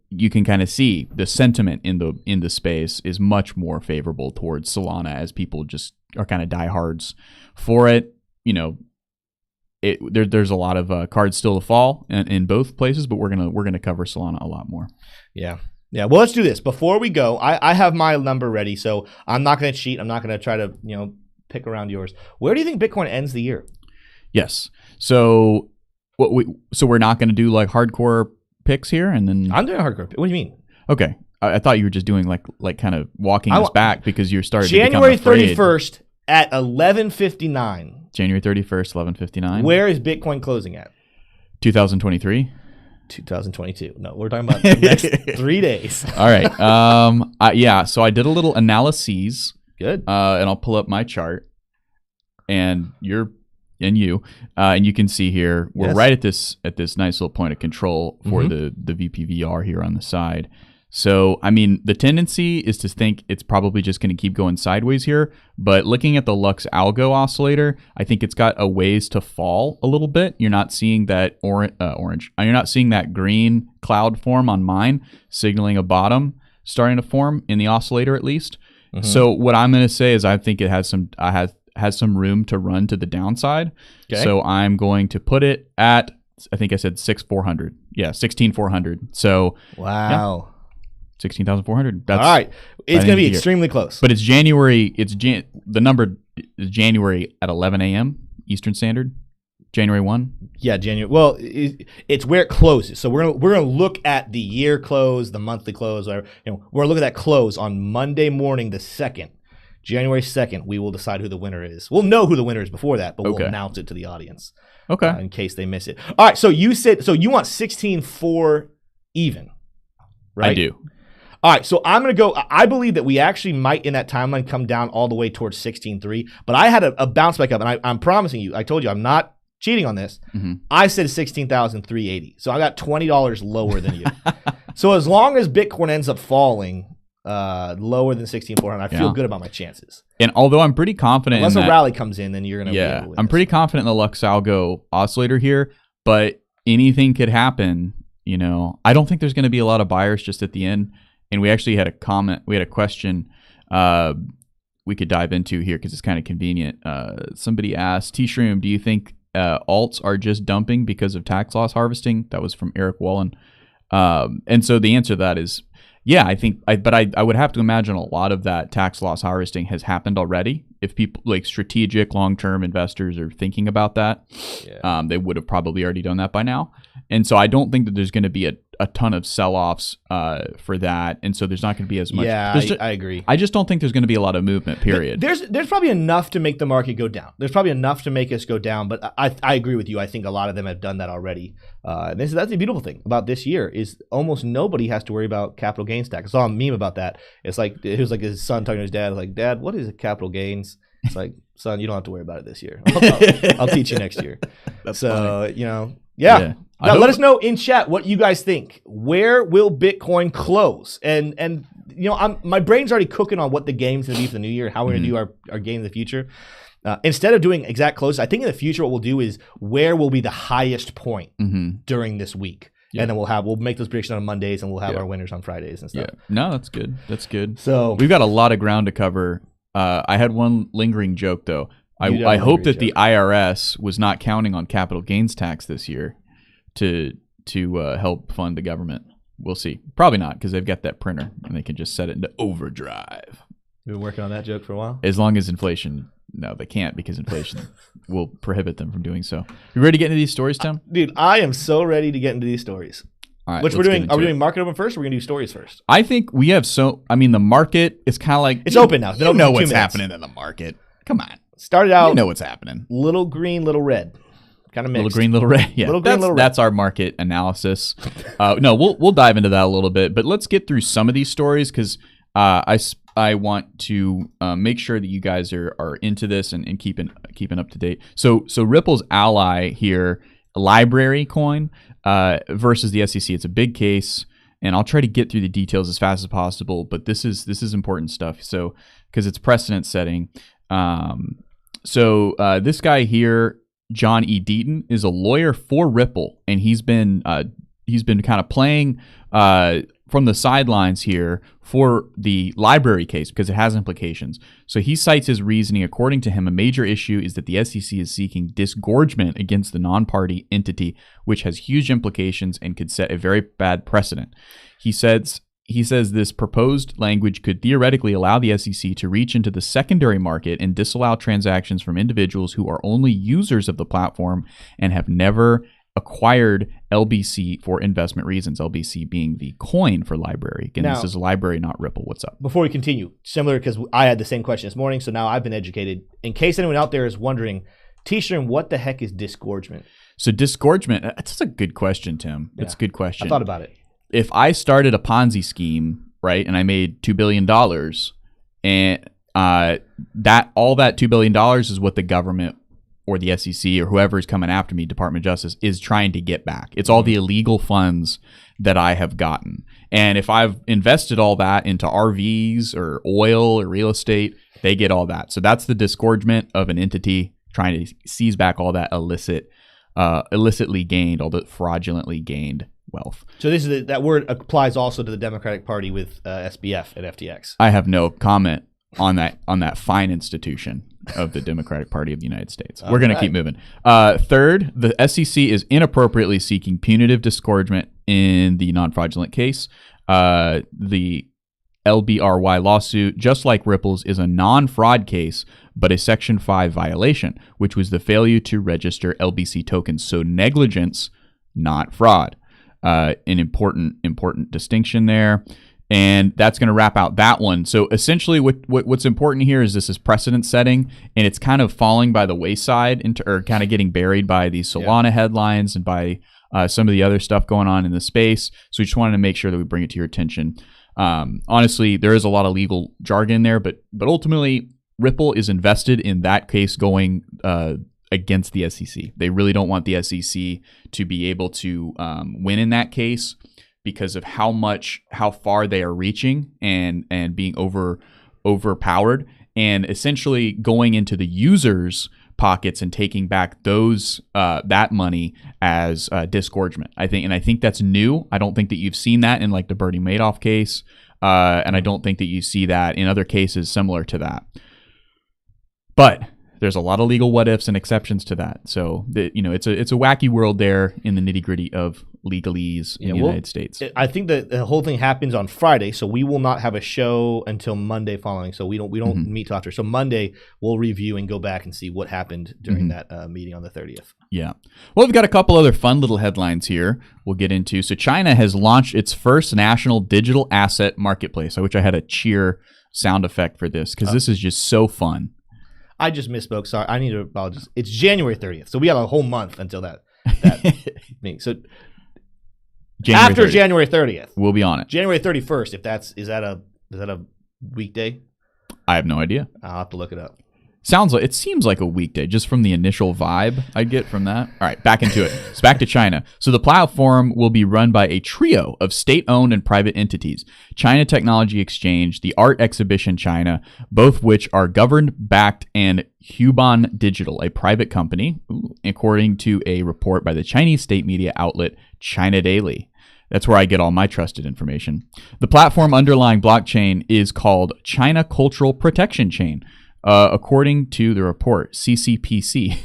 you can kind of see the sentiment in the space is much more favorable towards Solana as people just are kind of diehards for it. There's a lot of cards still to fall in both places, but we're gonna cover Solana a lot more. Yeah. Well, let's do this. Before we go, I have my number ready, so I'm not gonna cheat. I'm not gonna try to pick around yours. Where do you think Bitcoin ends the year? Yes. So we're not gonna do hardcore picks here, and then I'm doing a hardcore. What do you mean? Okay, I thought you were just doing like kind of walking us back because you started January 31st at 11:59. January 31st, 11:59. Where is Bitcoin closing at? 2023. 2022. No, we're talking about the next 3 days. All right. Yeah. So I did a little analyses. Good. And I'll pull up my chart, and you can see here we're right at this nice little point of control for the VPVR here on the side. So, I mean, the tendency is to think it's probably just going to keep going sideways here. But looking at the Lux Algo oscillator, I think it's got a ways to fall a little bit. You're not seeing that orange. You're not seeing that green cloud form on mine, signaling a bottom starting to form in the oscillator at least. So what I'm going to say is I think it has some room to run to the downside. Okay. So I'm going to put it at, I think I said 6,400. Yeah, 16,400. So wow. Yeah. 16,400. That's all right. It's going to be extremely close. But it's January. The number is January at 11 a.m. Eastern Standard. January 1. Yeah, January. Well, it's where it closes. So we're gonna look at the year close, the monthly close, whatever. We're gonna look at that close on Monday morning, the 2nd, January 2nd. We will decide who the winner is. We'll know who the winner is before that, but we'll announce it to the audience. Okay. In case they miss it. All right. So you want 16.4 even, right? I do. All right, so I'm going to go. I believe that we actually might in that timeline come down all the way towards 16.3, but I had a bounce back up, and I'm promising you, I told you I'm not cheating on this. I said 16,380, so I got $20 lower than you. So as long as Bitcoin ends up falling lower than 16,400, I feel good about my chances. And although I'm pretty confident unless a rally comes in, then you're going to be able to win I'm pretty confident in the Lux Algo oscillator here, but anything could happen. I don't think there's going to be a lot of buyers just at the end. And we actually had a question we could dive into here because it's kind of convenient. Somebody asked, T-Shroom, do you think alts are just dumping because of tax loss harvesting? That was from Eric Wallen. And so the answer to that is, yeah, I think, but I would have to imagine a lot of that tax loss harvesting has happened already. If people like strategic long-term investors are thinking about that, they would have probably already done that by now. And so I don't think that there's going to be a ton of sell-offs for that, and so there's not going to be as much. Yeah, I agree. I just don't think there's going to be a lot of movement. Period. There's probably enough to make the market go down. There's probably enough to make us go down, but I agree with you. I think a lot of them have done that already. That's the beautiful thing about this year is almost nobody has to worry about capital gains tax. I saw a meme about that. It was like his son talking to his dad, like, Dad, what is a capital gains? It's like, son, you don't have to worry about it this year. I'll teach you next year. That's so funny. Yeah. Now let us know in chat what you guys think. Where will Bitcoin close? And my brain's already cooking on what the game's gonna be for the new year, how we're gonna do our game in the future. Instead of doing exact close, I think in the future what we'll do is where will be the highest point during this week. Yeah. And then we'll make those predictions on Mondays, and we'll have our winners on Fridays and stuff. Yeah. No, that's good. That's good. So we've got a lot of ground to cover. I had one lingering joke though. I hope that the IRS was not counting on capital gains tax this year to help fund the government. We'll see. Probably not, because they've got that printer and they can just set it into overdrive. We've been working on that joke for a while. As long as inflation, no, they can't, because inflation will prohibit them from doing so. You ready to get into these stories, Tim? Dude, I am so ready to get into these stories. All right, which we're doing. Are we doing market open first, or are we gonna do stories first? I think we have the market is kind of like it's open now. You know what's happening in the market. Come on. Started out. You know what's happening. Little green, little red. Kind of mixed. Little green, little red. Yeah, that's our market analysis. No, we'll dive into that a little bit, but let's get through some of these stories because I want to make sure that you guys are into this and keeping up to date. So Ripple's ally here, Library coin versus the SEC. It's a big case, and I'll try to get through the details as fast as possible. But this is important stuff. So because it's precedent setting. This guy here, John E. Deaton, is a lawyer for Ripple, and he's been kind of playing from the sidelines here for the Library case because it has implications. So he cites his reasoning. According to him, a major issue is that the SEC is seeking disgorgement against the non-party entity, which has huge implications and could set a very bad precedent. He says this proposed language could theoretically allow the SEC to reach into the secondary market and disallow transactions from individuals who are only users of the platform and have never acquired LBC for investment reasons, LBC being the coin for Library. Again, this is Library, not Ripple. What's up? Before we continue, similar because I had the same question this morning, so now I've been educated. In case anyone out there is wondering, T-Shroom, what the heck is disgorgement? So disgorgement, that's a good question, Tim. Yeah. That's a good question. I thought about it. If I started a Ponzi scheme, right, and I made $2 billion, and that $2 billion is what the government or the SEC or whoever is coming after me, Department of Justice, is trying to get back. It's all the illegal funds that I have gotten. And if I've invested all that into RVs or oil or real estate, they get all that. So that's the disgorgement of an entity trying to seize back all that illicitly gained, all the fraudulently gained wealth. So this is that word applies also to the Democratic Party with SBF at FTX. I have no comment on that fine institution of the Democratic Party of the United States. We're going to keep moving. Third, the SEC is inappropriately seeking punitive disgorgement in the non-fraudulent case. The LBRY lawsuit, just like Ripple's, is a non-fraud case, but a Section 5 violation, which was the failure to register LBC tokens. So negligence, not fraud. An important distinction there. And that's going to wrap out that one. So essentially what's important here is this is precedent setting, and it's kind of falling by the wayside or kind of getting buried by these Solana headlines and by some of the other stuff going on in the space. So we just wanted to make sure that we bring it to your attention. Honestly, there is a lot of legal jargon there, but ultimately Ripple is invested in that case going against the SEC. They really don't want the SEC to be able to win in that case, because of how far they are reaching and being overpowered, and essentially going into the users' pockets and taking back that money as disgorgement. I think that's new. I don't think that you've seen that in like the Bernie Madoff case, and I don't think that you see that in other cases similar to that. But there's a lot of legal what ifs and exceptions to that. So it's a wacky world there in the nitty gritty of legalese in the United States. I think that the whole thing happens on Friday, so we will not have a show until Monday following. So we don't meet till after. So Monday we'll review and go back and see what happened during that meeting on the 30th. Yeah. Well, we've got a couple other fun little headlines here we'll get into. So China has launched its first national digital asset marketplace. I wish I had a cheer sound effect for this, because this is just so fun. I just misspoke. Sorry, I need to apologize. It's January 30th, so we have a whole month until that meeting. So after January 30th, we'll be on it. January 31st. Is that a weekday? I have no idea. I'll have to look it up. It seems like a weekday just from the initial vibe I get from that. All right, back into it. So back to China. So the platform will be run by a trio of state-owned and private entities: China Technology Exchange, the Art Exhibition China, both which are governed, backed, and Huban Digital, a private company, according to a report by the Chinese state media outlet China Daily. That's where I get all my trusted information. The platform underlying blockchain is called China Cultural Protection Chain. According to the report, CCPC,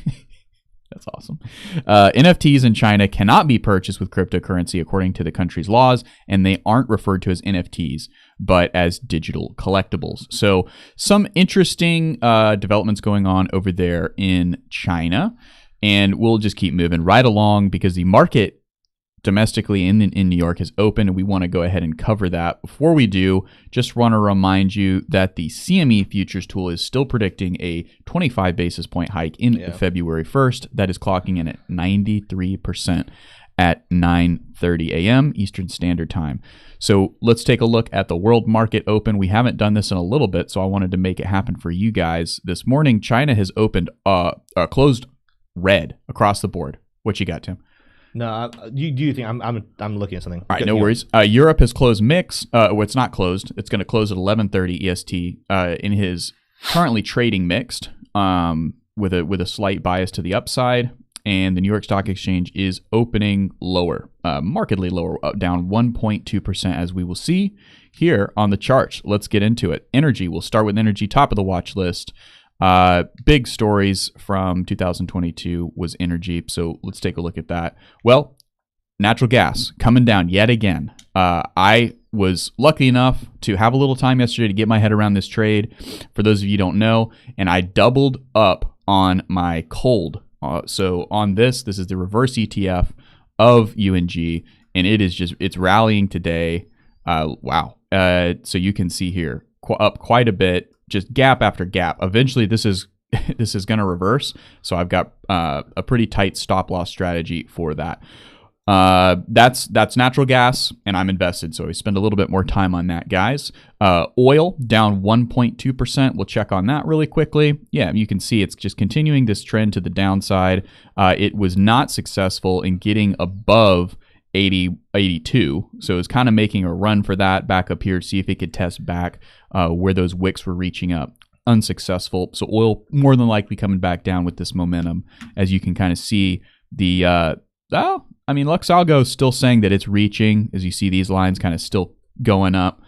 that's awesome. NFTs in China cannot be purchased with cryptocurrency according to the country's laws, and they aren't referred to as NFTs, but as digital collectibles. So some interesting developments going on over there in China, and we'll just keep moving right along because the market domestically in New York is open, and we want to go ahead and cover that. Before we do, just want to remind you that the CME futures tool is still predicting a 25 basis point hike in February 1st. That is clocking in at 93% at 9:30 a.m. Eastern Standard Time. So let's take a look at the world market open. We haven't done this in a little bit, so I wanted to make it happen for you guys. This morning, China has closed red across the board. What you got, Tim? No, do you think I'm looking at something? All right, no worries. Europe has closed mixed. Well, it's not closed. It's going to close at 11:30 EST. In his currently trading mixed, with a slight bias to the upside, and the New York Stock Exchange is opening lower, markedly lower, down 1.2%, as we will see here on the charts. Let's get into it. Energy. We'll start with energy. Top of the watch list. Big stories from 2022 was energy. So let's take a look at that. Well, natural gas coming down yet again. I was lucky enough to have a little time yesterday to get my head around this trade. For those of you who don't know, and I doubled up on my cold. So on this is the reverse ETF of UNG, and it's rallying today. Wow. So you can see here up quite a bit. Just gap after gap. Eventually, this is this is going to reverse. So I've got a pretty tight stop loss strategy for that. That's natural gas, and I'm invested, so we spend a little bit more time on that, guys. Oil down 1.2%. We'll check on that really quickly. Yeah, you can see it's just continuing this trend to the downside. It was not successful in getting above 82, so it's kind of making a run for that back up here to see if it could test back where those wicks were reaching up. Unsuccessful. So oil more than likely coming back down with this momentum, as you can kind of see the Lux Algo is still saying that it's reaching, as you see these lines kind of still going up.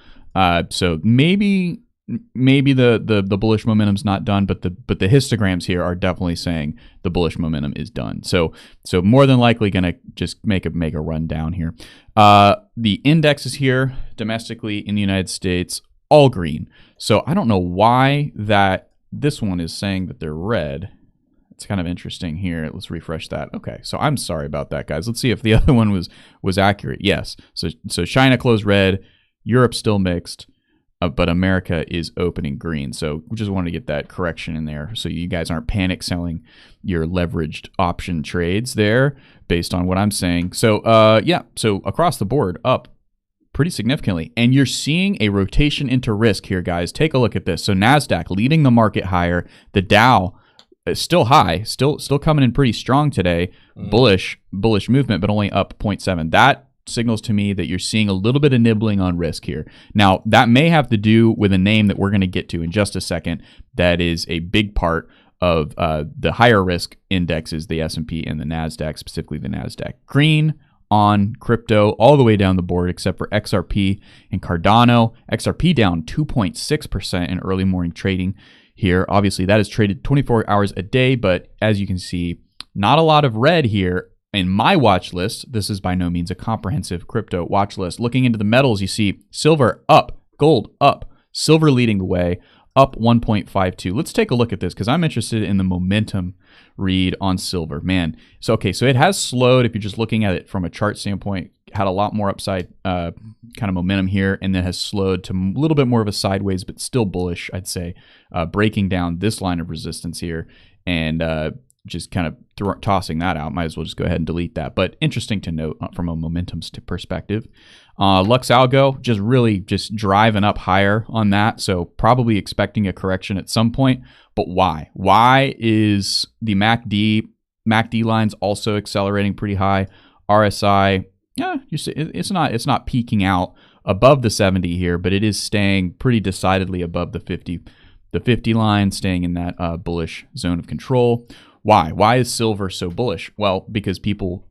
So maybe the bullish momentum's not done, but the histograms here are definitely saying the bullish momentum is done. So more than likely gonna just make a run down here. The indexes here domestically in the United States, all green. So I don't know why that this one is saying that they're red. It's kind of interesting here. Let's refresh that. Okay, so I'm sorry about that, guys. Let's see if the other one was accurate. Yes. So China closed red, Europe still mixed, but America is opening green. So we just wanted to get that correction in there, so you guys aren't panic selling your leveraged option trades there based on what I'm saying. So yeah. So across the board, up pretty significantly. And you're seeing a rotation into risk here, guys. Take a look at this. So NASDAQ leading the market higher. The Dow is still high, still coming in pretty strong today. Bullish movement, but only up 0.7. That signals to me that you're seeing a little bit of nibbling on risk here. Now, that may have to do with a name that we're going to get to in just a second. That is a big part of the higher risk indexes, the S&P and the NASDAQ, specifically the NASDAQ. Green on crypto all the way down the board, except for XRP and Cardano. XRP down 2.6% in early morning trading here. Obviously, that is traded 24 hours a day, but as you can see, not a lot of red here in my watch list. This is by no means a comprehensive crypto watch list. Looking into the metals, you see silver up, gold up, silver leading the way, up 1.52. Let's take a look at this because I'm interested in the momentum read on silver. Man, so it has slowed if you're just looking at it from a chart standpoint. Had a lot more upside kind of momentum here, and then has slowed to a little bit more of a sideways, but still bullish, I'd say, breaking down this line of resistance here and just kind of tossing that out. Might as well just go ahead and delete that. But interesting to note from a momentum perspective. Lux Algo just driving up higher on that, so probably expecting a correction at some point. But why? Why is the MACD lines also accelerating pretty high? RSI, yeah, you see, it's not peaking out above the 70 here, but it is staying pretty decidedly above the 50. The 50 line staying in that bullish zone of control. Why? Why is silver so bullish? Well, because people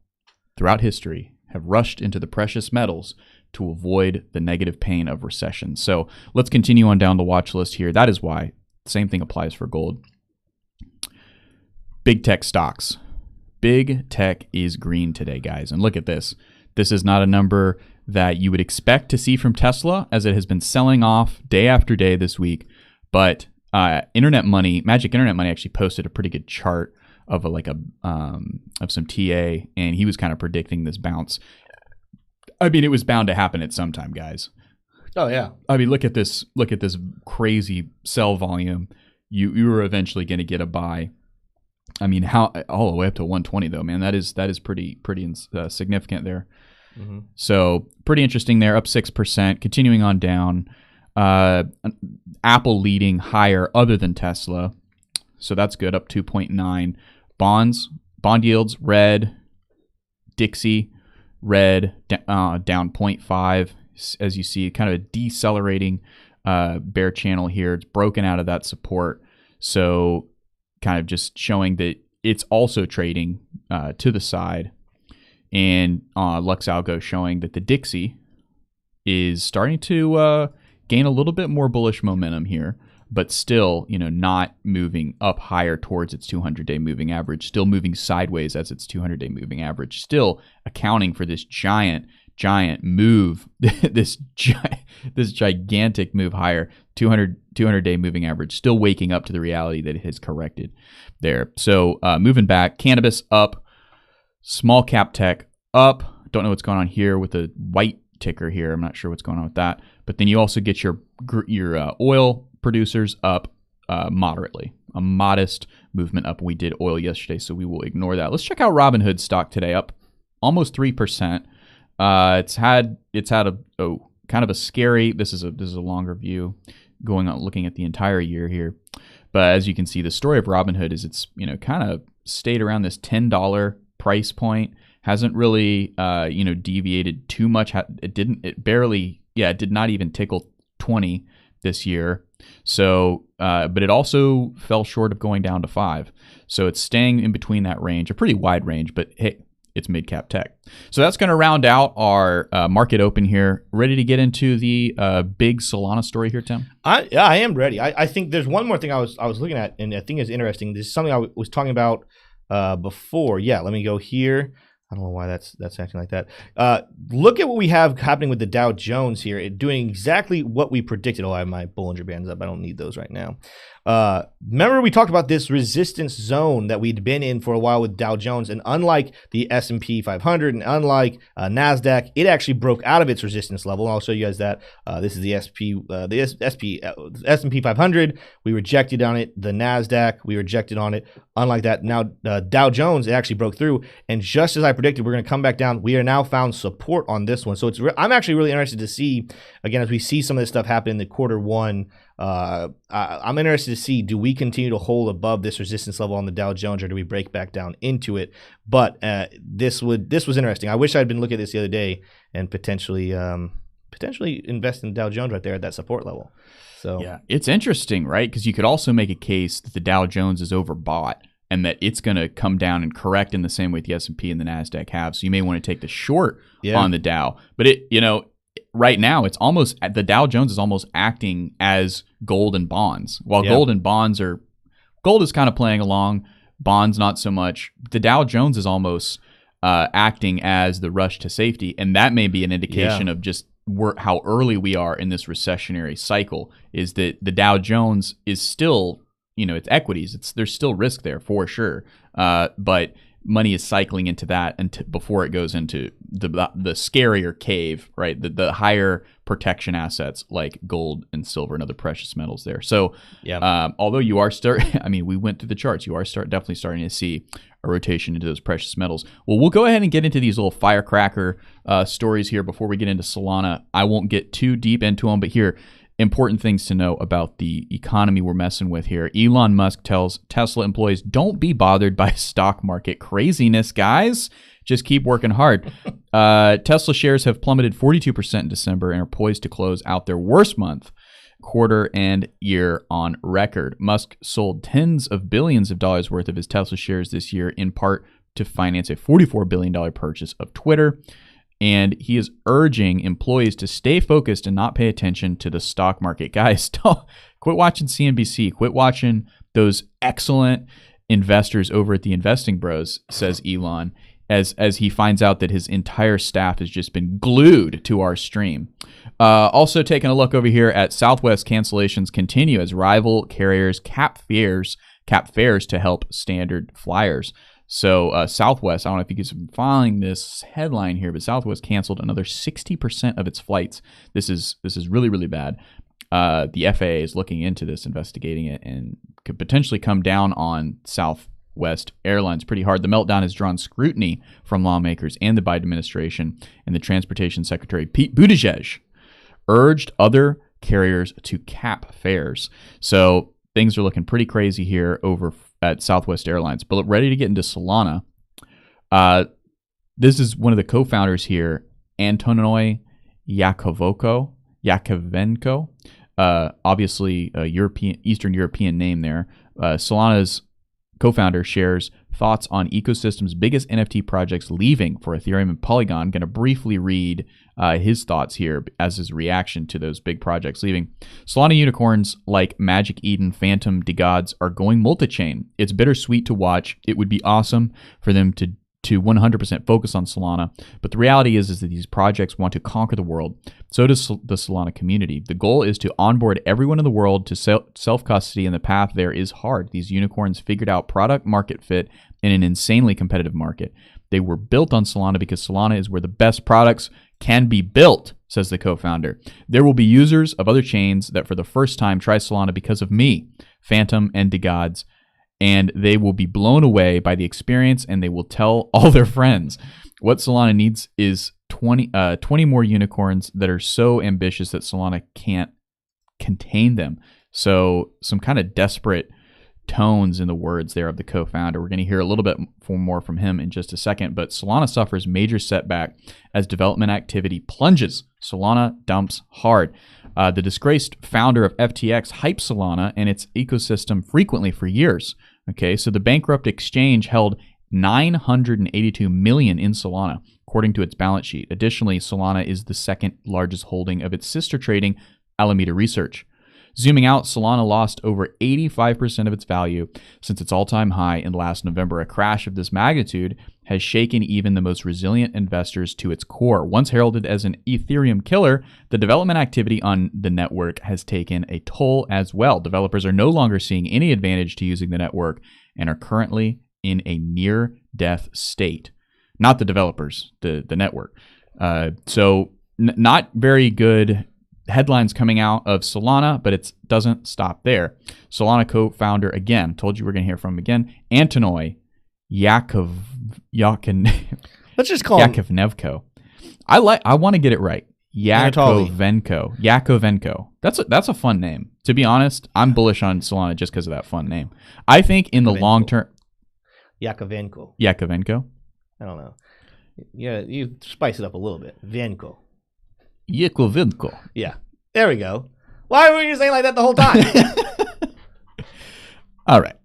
throughout history have rushed into the precious metals to avoid the negative pain of recession. So let's continue on down the watch list here. That is why. Same thing applies for gold. Big tech stocks. Big tech is green today, guys. And look at this. This is not a number that you would expect to see from Tesla, as it has been selling off day after day this week. But Internet Money, Magic Internet Money, actually posted a pretty good chart of of some TA, and he was kind of predicting this bounce. I mean, it was bound to happen at some time, guys. Oh yeah. I mean, look at this crazy sell volume. You were eventually going to get a buy. I mean, how all the way up to 120 though, man. That is pretty significant there. Mm-hmm. So pretty interesting there, up 6%, continuing on down. Apple leading higher other than Tesla. So that's good, up 2.9. Bond yields, red. Dixie, red, down 0.5. As you see, kind of a decelerating bear channel here. It's broken out of that support. So kind of just showing that it's also trading to the side. And Lux Algo showing that the Dixie is starting to gain a little bit more bullish momentum here, but still, not moving up higher towards its 200-day moving average, still moving sideways as its 200-day moving average, still accounting for this giant move, this gigantic move higher, 200-day moving average, still waking up to the reality that it has corrected there. So moving back, cannabis up, small cap tech up. Don't know what's going on here with the white ticker here. I'm not sure what's going on with that. But then you also get your oil producers up moderately. A modest movement up. We did oil yesterday, so we will ignore that. Let's check out Robinhood stock today, up almost 3%. It's had a kind of a scary. This is a longer view, going on looking at the entire year here. But as you can see, the story of Robinhood is it's kind of stayed around this $10 price point. Hasn't really deviated too much. It did not even tickle 20 this year. So, but it also fell short of going down to 5. So it's staying in between that range, a pretty wide range, but hey, it's mid-cap tech. So that's going to round out our market open here. Ready to get into the big Solana story here, Tim? I am ready. I think there's one more thing I was looking at, and I think is interesting. This is something I was talking about before. Yeah, let me go here. I don't know why that's acting like that. Look at what we have happening with the Dow Jones here. Doing exactly what we predicted. Oh, I have my Bollinger Bands up. I don't need those right now. Remember we talked about this resistance zone that we'd been in for a while with Dow Jones, and unlike the S&P 500 and unlike NASDAQ, it actually broke out of its resistance level. And I'll show you guys that. This is the S&P 500. We rejected on it. The NASDAQ, we rejected on it. Unlike that, now Dow Jones, it actually broke through. And just as I predicted, we're going to come back down. We are now found support on this one. So I'm actually really interested to see, again, as we see some of this stuff happen in the quarter one, I'm interested to see, do we continue to hold above this resistance level on the Dow Jones, or do we break back down into it? But this was interesting. I wish I'd been looking at this the other day and potentially invest in the Dow Jones right there at that support level. So yeah, it's interesting, right? Because you could also make a case that the Dow Jones is overbought and that it's going to come down and correct in the same way the S&P and the NASDAQ have. So you may want to take the short on the Dow. But right now, it's almost, the Dow Jones is almost acting as gold and bonds. While gold is kind of playing along, bonds not so much. The Dow Jones is almost acting as the rush to safety, and that may be an indication of just how early we are in this recessionary cycle. Is that the Dow Jones is still, it's equities. There's still risk there for sure, but money is cycling into that before it goes into the scarier cave, right? The higher protection assets like gold and silver and other precious metals there. So, although you are we went through the charts, you are definitely starting to see a rotation into those precious metals. Well, we'll go ahead and get into these little firecracker stories here before we get into Solana. I won't get too deep into them, but here, important things to know about the economy we're messing with here. Elon Musk tells Tesla employees, don't be bothered by stock market craziness, guys. Just keep working hard. Tesla shares have plummeted 42% in December and are poised to close out their worst month, quarter, and year on record. Musk sold tens of billions of dollars worth of his Tesla shares this year, in part to finance a $44 billion purchase of Twitter. And he is urging employees to stay focused and not pay attention to the stock market. Guys, quit watching CNBC. Quit watching those excellent investors over at the Investing Bros, says Elon, as he finds out that his entire staff has just been glued to our stream. Also taking a look over here at Southwest cancellations continue as rival carriers cap fares to help standard flyers. So Southwest, I don't know if you guys have been following this headline here, but Southwest canceled another 60% of its flights. This is really, really bad. The FAA is looking into this, investigating it, and could potentially come down on Southwest Airlines pretty hard. The meltdown has drawn scrutiny from lawmakers and the Biden administration, and the Transportation Secretary Pete Buttigieg urged other carriers to cap fares. So things are looking pretty crazy here over at Southwest Airlines. But ready to get into Solana. This is one of the co-founders here, Antonoi Yakovenko. Obviously a Eastern European name there. Solana's co-founder shares thoughts on ecosystem's biggest NFT projects leaving for Ethereum and Polygon. Going to briefly read his thoughts here as his reaction to those big projects leaving. Solana unicorns like Magic Eden, Phantom, DeGods are going multi-chain. It's bittersweet to watch. It would be awesome for them to 100% focus on Solana. But the reality is that these projects want to conquer the world. So does the Solana community. The goal is to onboard everyone in the world to self-custody, and the path there is hard. These unicorns figured out product market fit in an insanely competitive market. They were built on Solana because Solana is where the best products can be built, says the co-founder. There will be users of other chains that for the first time try Solana because of me. Phantom, and DeGods, and they will be blown away by the experience, and they will tell all their friends. What Solana needs is 20 more unicorns that are so ambitious that Solana can't contain them. So some kind of desperate tones in the words there of the co-founder. We're going to hear a little bit more from him in just a second, but Solana suffers major setback as development activity plunges. Solana dumps hard. The disgraced founder of FTX hyped Solana and its ecosystem frequently for years. Okay, so the bankrupt exchange held $982 million in Solana, according to its balance sheet. Additionally, Solana is the second largest holding of its sister trading, Alameda Research. Zooming out, Solana lost over 85% of its value since its all-time high in last November. A crash of this magnitude has shaken even the most resilient investors to its core. Once heralded as an Ethereum killer, the development activity on the network has taken a toll as well. Developers are no longer seeing any advantage to using the network and are currently in a near-death state. Not the developers, the network. Not very good headlines coming out of Solana, but it doesn't stop there. Solana co-founder, again, told you we're going to hear from him again, Antonoi Let's just call him Yakovnevko. I want to get it right. Yakovenko. That's a fun name. To be honest, I'm bullish on Solana just because of that fun name. I think in the long term, Yakovenko. I don't know. Yeah, you spice it up a little bit. Venko. Yakovenko. Yeah, there we go. Why were you saying like that the whole time? All right.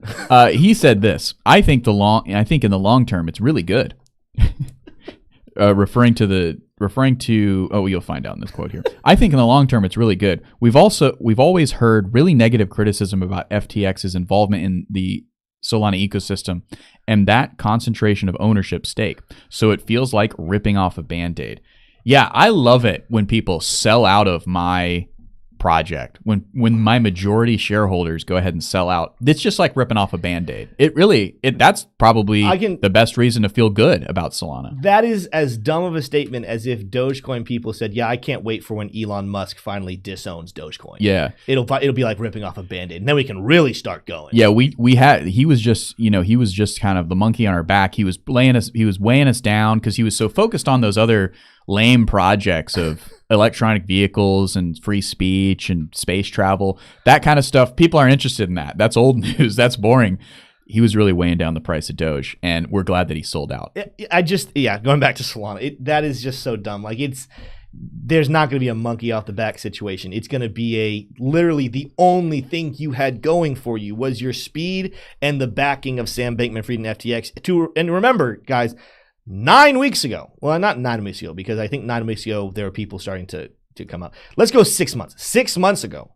He said this. I think in the long term it's really good. Referring to you'll find out in this quote here. I think in the long term it's really good. We've always heard really negative criticism about FTX's involvement in the Solana ecosystem and that concentration of ownership stake. So it feels like ripping off a Band-Aid. Yeah, I love it when people sell out of my project. When my majority shareholders go ahead and sell out, it's just like ripping off a Band-Aid. That's probably the best reason to feel good about Solana. That is as dumb of a statement as if Dogecoin people said, "Yeah, I can't wait for when Elon Musk finally disowns Dogecoin." Yeah, it'll be like ripping off a Band-Aid, and then we can really start going. Yeah, he was just kind of the monkey on our back. He was weighing us down because he was so focused on those other lame projects of electronic vehicles and free speech and space travel, that kind of stuff. People aren't interested in that. That's old news. That's boring. He was really weighing down the price of Doge, and we're glad that he sold out. Going back to Solana, that is just so dumb. Like there's not going to be a monkey off the back situation. It's going to be literally the only thing you had going for you was your speed and the backing of Sam Bankman-Fried and FTX. And remember, guys, 9 weeks ago, well, not 9 weeks ago, because I think 9 weeks ago, there were people starting to come out. Let's go 6 months. 6 months ago,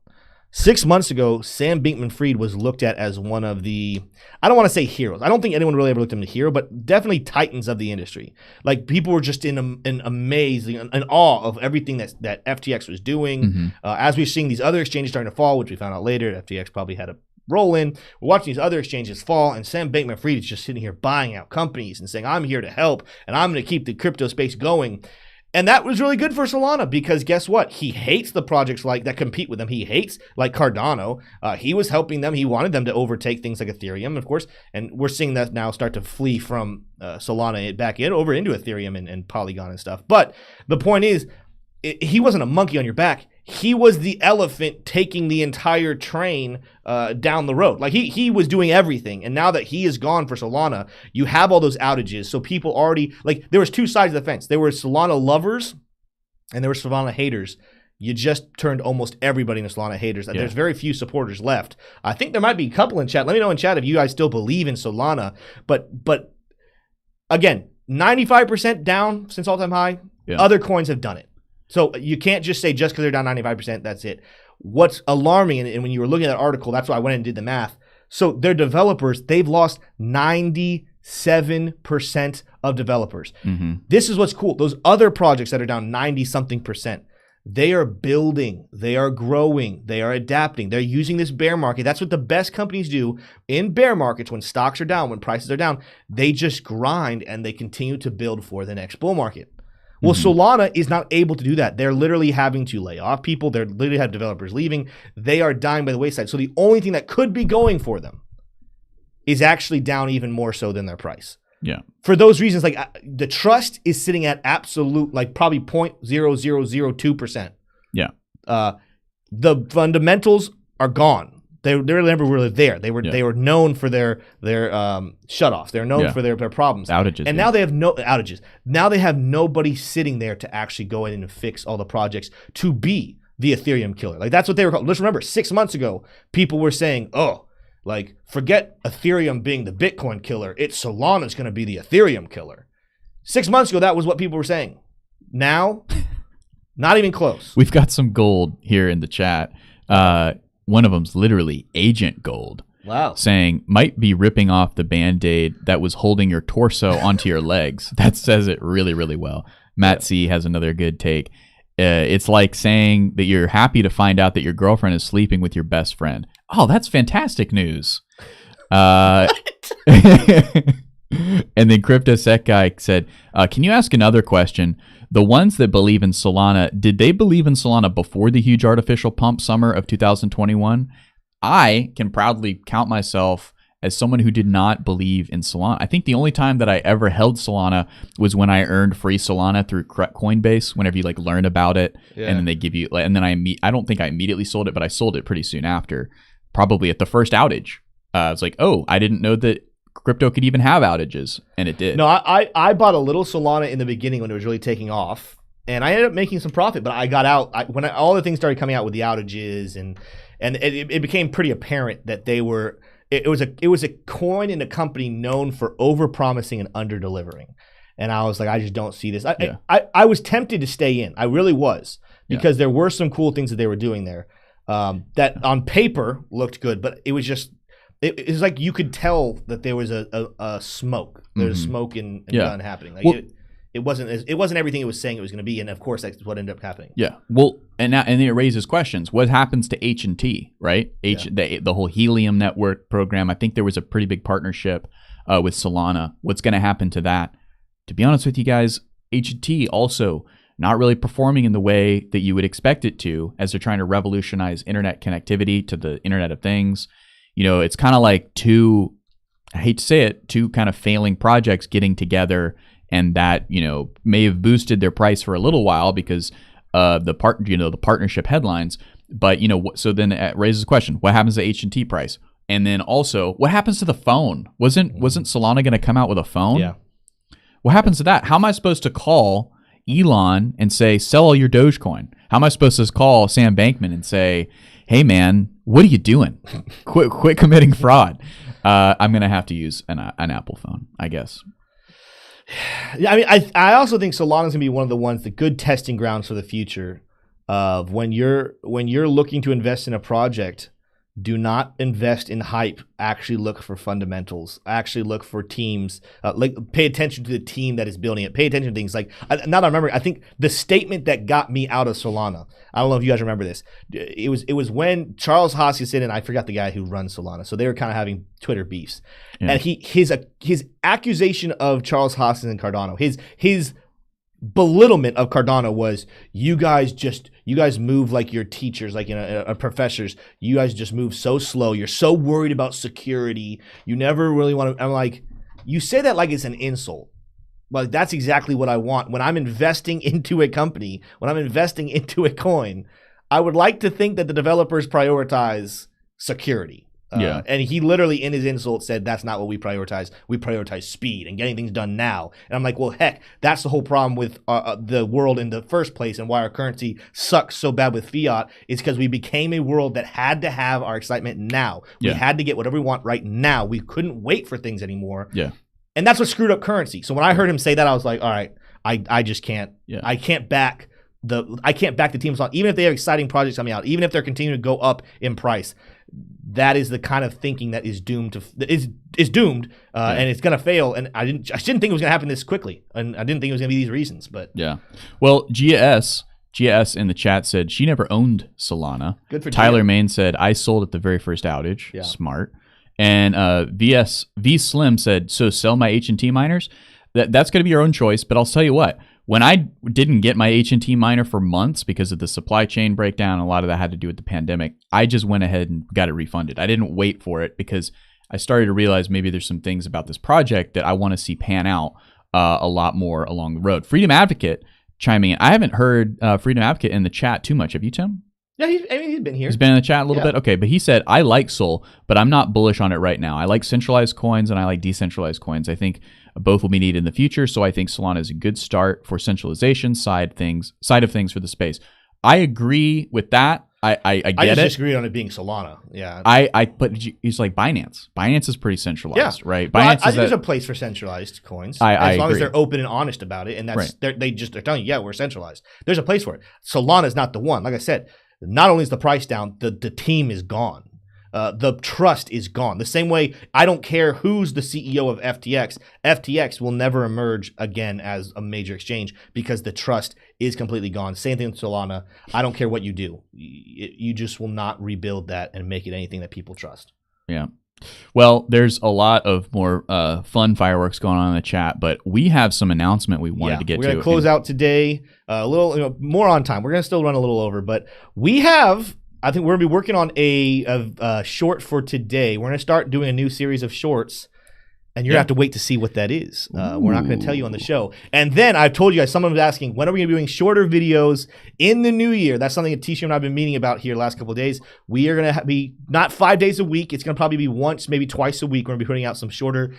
Sam Bankman-Fried was looked at as one of the, I don't want to say heroes. I don't think anyone really ever looked at him as a hero, but definitely titans of the industry. Like people were just in amazing, in awe of everything that FTX was doing. Mm-hmm. As we're seeing these other exchanges starting to fall, which we found out later, FTX probably had a roll in. We're watching these other exchanges fall, and Sam Bankman-Fried is just sitting here buying out companies and saying, "I'm here to help, and I'm going to keep the crypto space going." And that was really good for Solana because guess what? He hates the projects that compete with him. He hates like Cardano. He was helping them. He wanted them to overtake things like Ethereum, of course. And we're seeing that now start to flee from Solana back over into Ethereum and Polygon and stuff. But the point is, he wasn't a monkey on your back. He was the elephant taking the entire train down the road. Like he was doing everything. And now that he is gone for Solana, you have all those outages. So people already, like there was two sides of the fence. There were Solana lovers and there were Solana haters. You just turned almost everybody into Solana haters. Yeah. There's very few supporters left. I think there might be a couple in chat. Let me know in chat if you guys still believe in Solana. But again, 95% down since all-time high. Yeah. Other coins have done it. So you can't just say just because they're down 95%, that's it. What's alarming, and when you were looking at that article, that's why I went and did the math. So their developers, they've lost 97% of developers. Mm-hmm. This is what's cool. Those other projects that are down 90-something%, they are building, they are growing, they are adapting, they're using this bear market. That's what the best companies do in bear markets when stocks are down, when prices are down. They just grind and they continue to build for the next bull market. Well, Solana is not able to do that. They're literally having to lay off people. They're literally have developers leaving. They are dying by the wayside. So the only thing that could be going for them is actually down even more so than their price. Yeah. For those reasons, like the trust is sitting at absolute, like probably 0.0002%. Yeah. The fundamentals are gone. They never were there. They were known for their shutoffs. They're known for their problems, outages, and now they have no outages. Now they have nobody sitting there to actually go in and fix all the projects to be the Ethereum killer. Like that's what they were called. Let's remember, 6 months ago, people were saying, "Oh, like forget Ethereum being the Bitcoin killer. It's Solana's going to be the Ethereum killer." 6 months ago, that was what people were saying. Now, not even close. We've got some gold here in the chat. One of them's literally Agent Gold. Wow. Saying, might be ripping off the Band-Aid that was holding your torso onto your legs. That says it really, really well. Matt C has another good take. It's like saying that you're happy to find out that your girlfriend is sleeping with your best friend. Oh, that's fantastic news. And then CryptoSec guy said, can you ask another question? The ones that believe in Solana, did they believe in Solana before the huge artificial pump summer of 2021? I can proudly count myself as someone who did not believe in Solana. I think the only time that I ever held Solana was when I earned free Solana through Coinbase, whenever you like learn about it, and then they give you, and then I don't think I immediately sold it, but I sold it pretty soon after, probably at the first outage. It's like, oh, I didn't know that crypto could even have outages, and it did. No, I bought a little Solana in the beginning when it was really taking off, and I ended up making some profit, but I got out when all the things started coming out with the outages, and it became pretty apparent that they were it was a coin and a company known for over-promising and under-delivering. And I was like, I just don't see this. I was tempted to stay in. I really was, because there were some cool things that they were doing there that on paper looked good, but it was just it was like you could tell that there was a smoke. There was smoke and gun happening. Like it wasn't everything it was saying it was going to be, and of course that's what ended up happening. Yeah. Well, and then it raises questions. What happens to H&T, right? The whole Helium network program. I think there was a pretty big partnership with Solana. What's going to happen to that? To be honest with you guys, H&T also not really performing in the way that you would expect it to, as they're trying to revolutionize internet connectivity to the Internet of Things. You know, it's kind of like two kind of failing projects getting together, and that, you know, may have boosted their price for a little while because the partnership headlines. But, you know, so then it raises the question, what happens to H&T price? And then also, what happens to the phone? Wasn't Solana going to come out with a phone? Yeah. What happens to that? How am I supposed to call Elon and say, sell all your Dogecoin? How am I supposed to call Sam Bankman and say, hey man, what are you doing? Quit committing fraud. I'm going to have to use an Apple phone, I guess. Yeah, I mean, I also think Solana is going to be one of the ones, the good testing grounds for the future of when you're looking to invest in a project. Do not invest in hype. Actually look for fundamentals. Actually look for teams. Pay attention to the team that is building it. Pay attention to things like, now that I remember, I think the statement that got me out of Solana, I don't know if you guys remember this. It was when Charles Hoskinson, and I forgot the guy who runs Solana, so they were kind of having Twitter beefs. Yeah. And his accusation of Charles Hoskinson and Cardano, his belittlement of Cardano was, you guys move like your teachers, like professors. You guys just move so slow. You're so worried about security. You never really want to. I'm like, you say that like it's an insult. Like that's exactly what I want when I'm investing into a company. When I'm investing into a coin, I would like to think that the developers prioritize security. And he literally in his insult said, that's not what we prioritize. We prioritize speed and getting things done now. And I'm like, well, heck, that's the whole problem with the world in the first place, and why our currency sucks so bad with fiat is because we became a world that had to have our excitement now. We had to get whatever we want right now. We couldn't wait for things anymore. Yeah. And that's what screwed up currency. So when I heard him say that, I was like, all right, I just can't. Yeah. I can't back the teams on, even if they have exciting projects coming out, even if they're continuing to go up in price. That is the kind of thinking that is doomed and it's gonna fail. And I didn't think it was gonna happen this quickly, and I didn't think it was gonna be these reasons. But yeah, well, GS in the chat said she never owned Solana. Good for Tyler Main said I sold at the very first outage. Yeah. Smart. And V Slim said, so sell my H&T miners. That's gonna be your own choice. But I'll tell you what, when I didn't get my H&T miner for months because of the supply chain breakdown, a lot of that had to do with the pandemic, I just went ahead and got it refunded. I didn't wait for it because I started to realize maybe there's some things about this project that I want to see pan out a lot more along the road. Freedom Advocate chiming in. I haven't heard Freedom Advocate in the chat too much. Have you, Tim? Yeah, he's been here. He's been in the chat a little bit? Okay, but he said, I like Sol, but I'm not bullish on it right now. I like centralized coins and I like decentralized coins. I think both will be needed in the future, so I think Solana is a good start for centralization side of things for the space. I agree with that. I get it. I just disagree on it being Solana. Yeah. But it's like Binance. Binance is pretty centralized, right? Well, Binance I think there's a place for centralized coins as long as they're open and honest about it, and that's they're telling you, yeah, we're centralized. There's a place for it. Solana is not the one. Like I said, not only is the price down, the team is gone. The trust is gone. The same way, I don't care who's the CEO of FTX. FTX will never emerge again as a major exchange because the trust is completely gone. Same thing with Solana. I don't care what you do. You just will not rebuild that and make it anything that people trust. Yeah. Well, there's a lot of more fun fireworks going on in the chat, but we have some announcement we wanted to get to. We're going to close out today a little more on time. We're going to still run a little over, but we have, I think we're going to be working on a short for today. We're going to start doing a new series of shorts, and you're going to have to wait to see what that is. We're not going to tell you on the show. And then I've told you guys, someone was asking, when are we going to be doing shorter videos in the new year? That's something that Tisha and I have been meeting about here the last couple of days. We are going to be not 5 days a week. It's going to probably be once, maybe twice a week. We're going to be putting out some shorter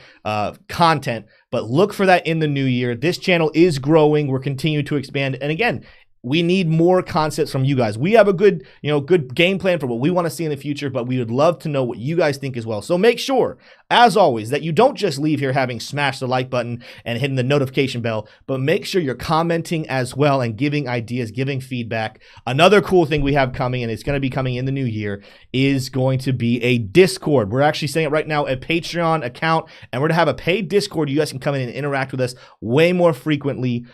content, but look for that in the new year. This channel is growing. We're continuing to expand. And again, we need more concepts from you guys. We have a good game plan for what we want to see in the future, but we would love to know what you guys think as well. So make sure, as always, that you don't just leave here having smashed the like button and hitting the notification bell, but make sure you're commenting as well and giving ideas, giving feedback. Another cool thing we have coming, and it's going to be coming in the new year, is going to be a Discord. We're actually setting up right now a Patreon account, and we're going to have a paid Discord. You guys can come in and interact with us way more frequently.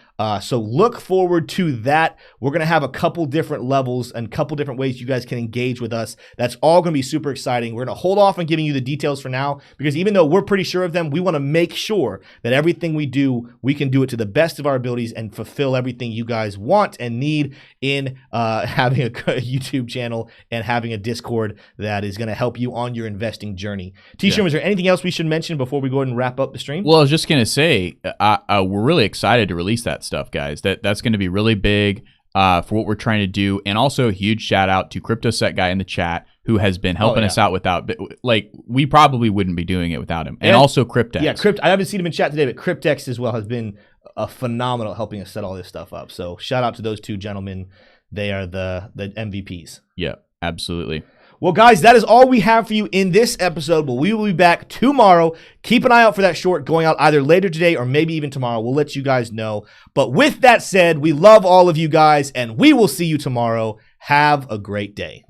So look forward to that. We're going to have a couple different levels and a couple different ways you guys can engage with us. That's all going to be super exciting. We're going to hold off on giving you the details for now because even though we're pretty sure of them, we want to make sure that everything we do, we can do it to the best of our abilities and fulfill everything you guys want and need in having a YouTube channel and having a Discord that is going to help you on your investing journey. T-Shirt, is there anything else we should mention before we go ahead and wrap up the stream? Well, I was just going to say, we're really excited to release that stuff, guys. That's going to be really big for what we're trying to do. And also a huge shout out to Crypto Set Guy in the chat who has been helping us out without, like, we probably wouldn't be doing it without him. And also Cryptex. Yeah, I haven't seen him in chat today, but Cryptex as well has been a phenomenal helping us set all this stuff up. So shout out to those two gentlemen. They are the MVPs. Yeah, absolutely. Well, guys, that is all we have for you in this episode, but we will be back tomorrow. Keep an eye out for that short going out either later today or maybe even tomorrow. We'll let you guys know. But with that said, we love all of you guys, and we will see you tomorrow. Have a great day.